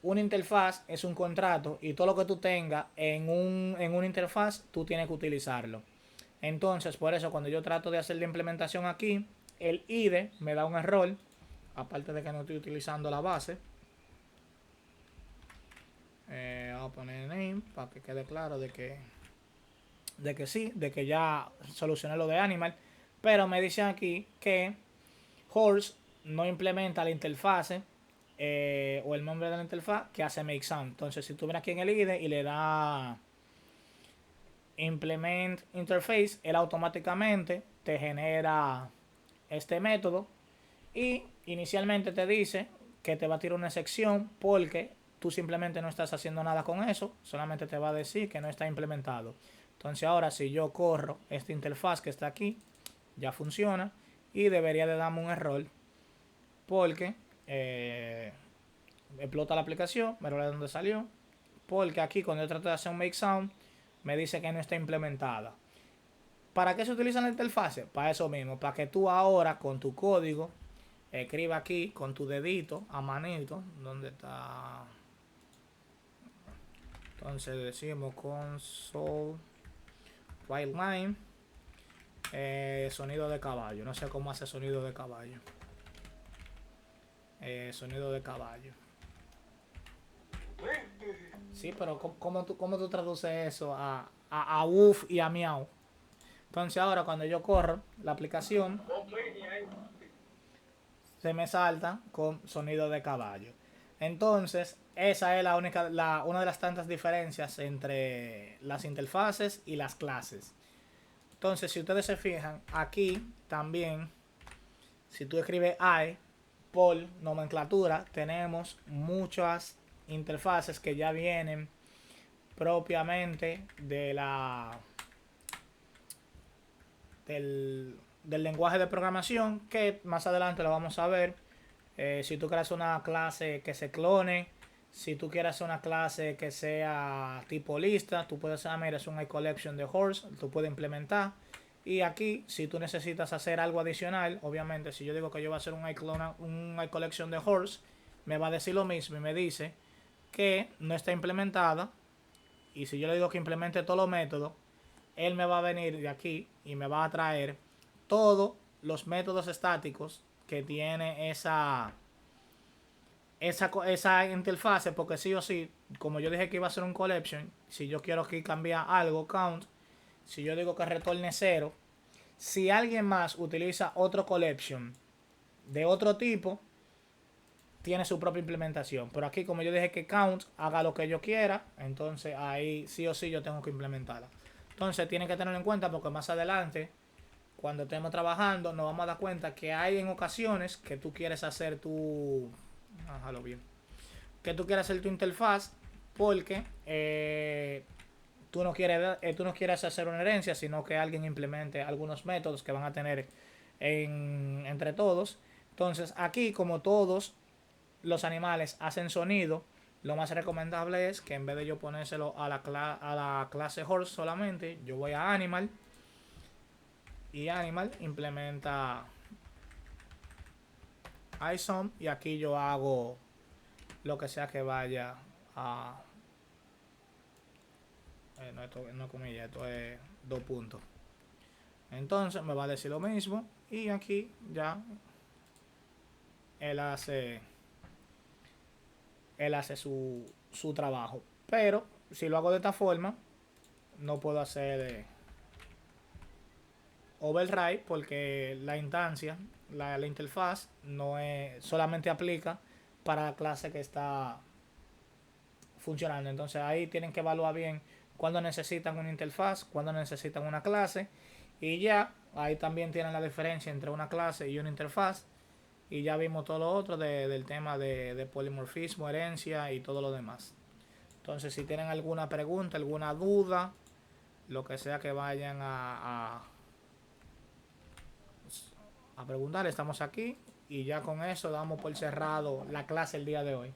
Una interfaz es un contrato y todo lo que tú tengas en una interfaz, tú tienes que utilizarlo. Entonces, por eso, cuando yo trato de hacer la implementación aquí, el IDE me da un error, aparte de que no estoy utilizando la base. Voy a poner name para que quede claro de que sí, de que ya solucioné lo de Animal. Pero me dicen aquí que Horse no implementa la interfase o el nombre de la interfaz que hace make sound. Entonces, si tú vienes aquí en el IDE y le da implement interface, él automáticamente te genera este método y inicialmente te dice que te va a tirar una sección porque tú simplemente no estás haciendo nada con eso, solamente te va a decir que no está implementado. Entonces ahora si yo corro esta interfaz que está aquí, ya funciona y debería de darme un error porque explota la aplicación, pero de dónde salió, porque aquí cuando yo trato de hacer un make sound me dice que no está implementada. ¿Para qué se utiliza la interfase? Para eso mismo, para que tú ahora con tu código escriba aquí con tu dedito a manito, ¿dónde está? Entonces decimos console white line sonido de caballo. No sé cómo hace sonido de caballo. Sonido de caballo. Sí, pero ¿cómo tú traduces eso a uff y a miau? Entonces ahora cuando yo corro la aplicación se me salta con sonido de caballo. Entonces esa es una de las tantas diferencias entre las interfaces y las clases. Entonces si ustedes se fijan aquí también, si tú escribes I por nomenclatura, tenemos muchas interfaces que ya vienen propiamente de del lenguaje de programación, que más adelante lo vamos a ver. Si tú quieres una clase que se clone, si tú quieres una clase que sea tipo lista, tú puedes hacer, mira, es un iCollection de Horse, tú puedes implementar. Y aquí, si tú necesitas hacer algo adicional, obviamente, si yo digo que yo voy a hacer un iCollection de Horse, me va a decir lo mismo y me dice que no está implementada. Y si yo le digo que implemente todos los métodos, él me va a venir de aquí y me va a traer todos los métodos estáticos que tiene esa interfase, porque sí o sí, como yo dije que iba a ser un collection, si yo quiero aquí cambiar algo, count, si yo digo que retorne 0, si alguien más utiliza otro collection de otro tipo, tiene su propia implementación. Pero aquí, como yo dije que count haga lo que yo quiera, entonces ahí sí o sí yo tengo que implementarla. Entonces tienen que tenerlo en cuenta porque más adelante, cuando estemos trabajando, nos vamos a dar cuenta que hay en ocasiones que tú quieres hacer déjalo bien, que tú quieres hacer tu interfaz porque tú no quieres hacer una herencia, sino que alguien implemente algunos métodos que van a tener entre todos. Entonces aquí, como todos los animales hacen sonido, lo más recomendable es que en vez de yo ponérselo a la clase horse solamente, yo voy a animal y animal implementa iSound y aquí yo hago lo que sea que vaya a no, esto no es comilla, esto es 2 puntos. Entonces me va a decir lo mismo y aquí ya él hace su trabajo. Pero si lo hago de esta forma, no puedo hacer override porque la instancia, la interfaz, no es, solamente aplica para la clase que está funcionando. Entonces ahí tienen que evaluar bien cuando necesitan una interfaz, cuando necesitan una clase. Y ya ahí también tienen la diferencia entre una clase y una interfaz. Y ya vimos todo lo otro del tema de polimorfismo, herencia y todo lo demás. Entonces si tienen alguna pregunta, alguna duda, lo que sea que vayan a a preguntar, estamos aquí y ya con eso damos por cerrado la clase el día de hoy.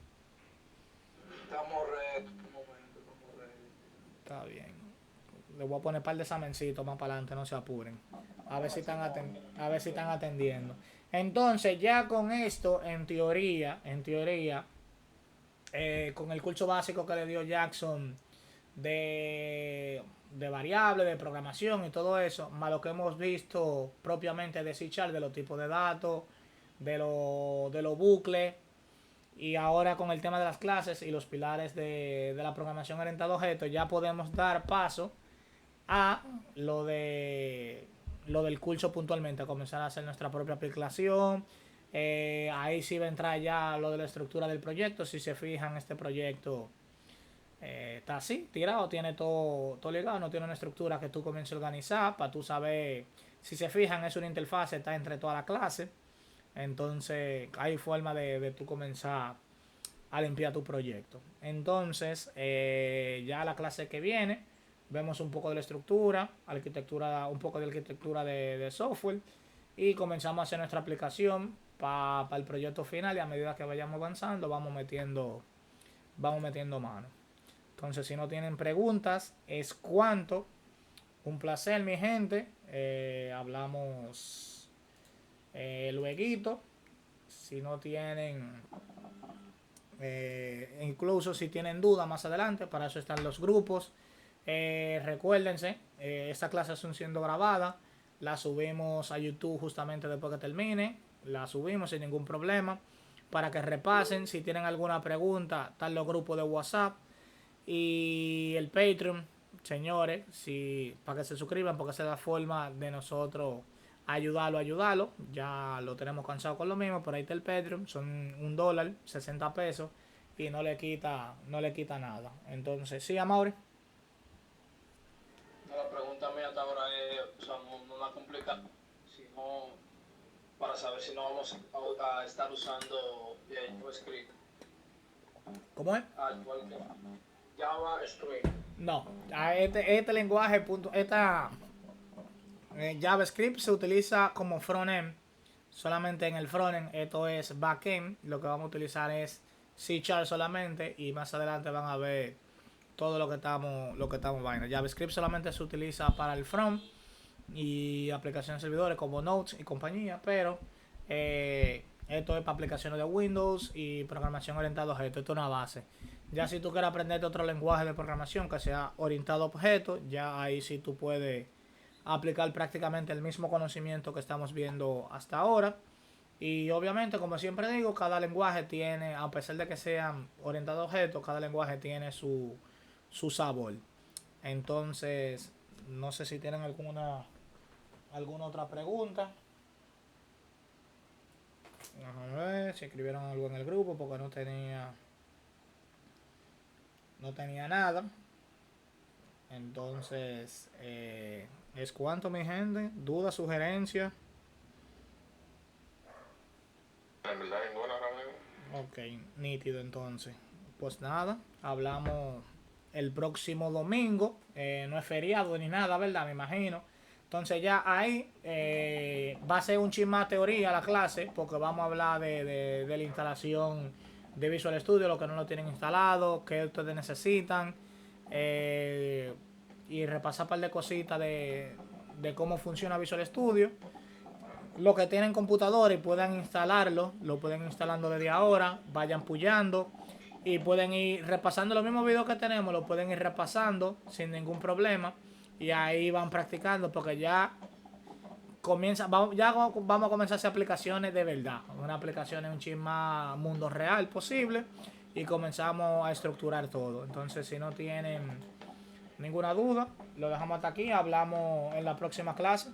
Estamos ready, un momento, estamos ready. Está bien. Le voy a poner un par de examencitos más para adelante, no se apuren. A ver si están, a ver si están atendiendo. Entonces, ya con esto, en teoría, con el curso básico que le dio Jackson de variables, de programación y todo eso, más lo que hemos visto propiamente de C#, de los tipos de datos, de los bucles, y ahora con el tema de las clases y los pilares de la programación orientada a objetos, ya podemos dar paso a lo del curso puntualmente, a comenzar a hacer nuestra propia aplicación. Ahí sí va a entrar ya lo de la estructura del proyecto. Si se fijan, este proyecto está así, tirado, tiene todo ligado, no tiene una estructura que tú comiences a organizar para tú saber. Si se fijan, es una interfaz, está entre toda la clase. Entonces hay forma de tú comenzar a limpiar tu proyecto. Entonces, ya la clase que viene, vemos un poco de la estructura, un poco de arquitectura de software, y comenzamos a hacer nuestra aplicación para el proyecto final, y a medida que vayamos avanzando vamos metiendo mano. Entonces, si no tienen preguntas, es cuanto. Un placer, mi gente. Hablamos lueguito. Si no tienen, incluso si tienen dudas más adelante, para eso están los grupos. Recuérdense, esta clase está siendo grabada, la subimos a YouTube justamente después que termine, la subimos sin ningún problema, para que repasen. Si tienen alguna pregunta, están los grupos de WhatsApp y el Patreon, señores, para que se suscriban, porque esa es la forma de nosotros ayudarlo. Ya lo tenemos cansado con lo mismo, por ahí está el Patreon, son $1, 60 pesos, y no le quita nada. Entonces, sí, Amaury. La pregunta mía hasta ahora es, o sea, no la complica, sino para saber si no vamos a estar usando JavaScript. ¿Cómo es? Igual que JavaScript. No, a este lenguaje, JavaScript se utiliza como frontend, solamente en el frontend. Esto es backend. Lo que vamos a utilizar es C# solamente, y más adelante van a ver todo lo que estamos vaina. JavaScript solamente se utiliza para el front y aplicaciones de servidores como Notes y compañía, pero esto es para aplicaciones de Windows y programación orientada a objetos. Esto es una base. Ya si tú quieres aprender otro lenguaje de programación que sea orientado a objetos, ya ahí sí tú puedes aplicar prácticamente el mismo conocimiento que estamos viendo hasta ahora. Y obviamente, como siempre digo, cada lenguaje tiene, a pesar de que sean orientados a objetos, cada lenguaje tiene su sabor. Entonces, no sé si tienen alguna otra pregunta. Vamos a ver si escribieron algo en el grupo, porque no tenía nada. Entonces, es cuanto, mi gente. Dudas, sugerencias. En verdad, ninguna ahora mismo. Ok, nítido. Entonces, pues nada, hablamos el próximo domingo. No es feriado ni nada, ¿verdad? Me imagino. Entonces ya ahí va a ser un chin más teoría la clase, porque vamos a hablar de la instalación de Visual Studio, los que no lo tienen instalado, qué ustedes necesitan, y repasar un par de cositas de cómo funciona Visual Studio. Los que tienen computador y puedan instalarlo, lo pueden instalando desde ahora, vayan puyando y pueden ir repasando los mismos videos que tenemos, lo pueden ir repasando sin ningún problema, y ahí van practicando, porque ya vamos a comenzar a hacer aplicaciones de verdad, una aplicación en un chin más mundo real posible, y comenzamos a estructurar todo. Entonces, si no tienen ninguna duda, lo dejamos hasta aquí, hablamos en la próxima clase.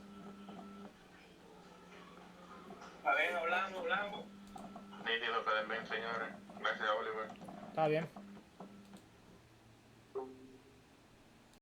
A ver, hablamos. Nítido, que den bien, señores. Gracias, Oliver. Está bien.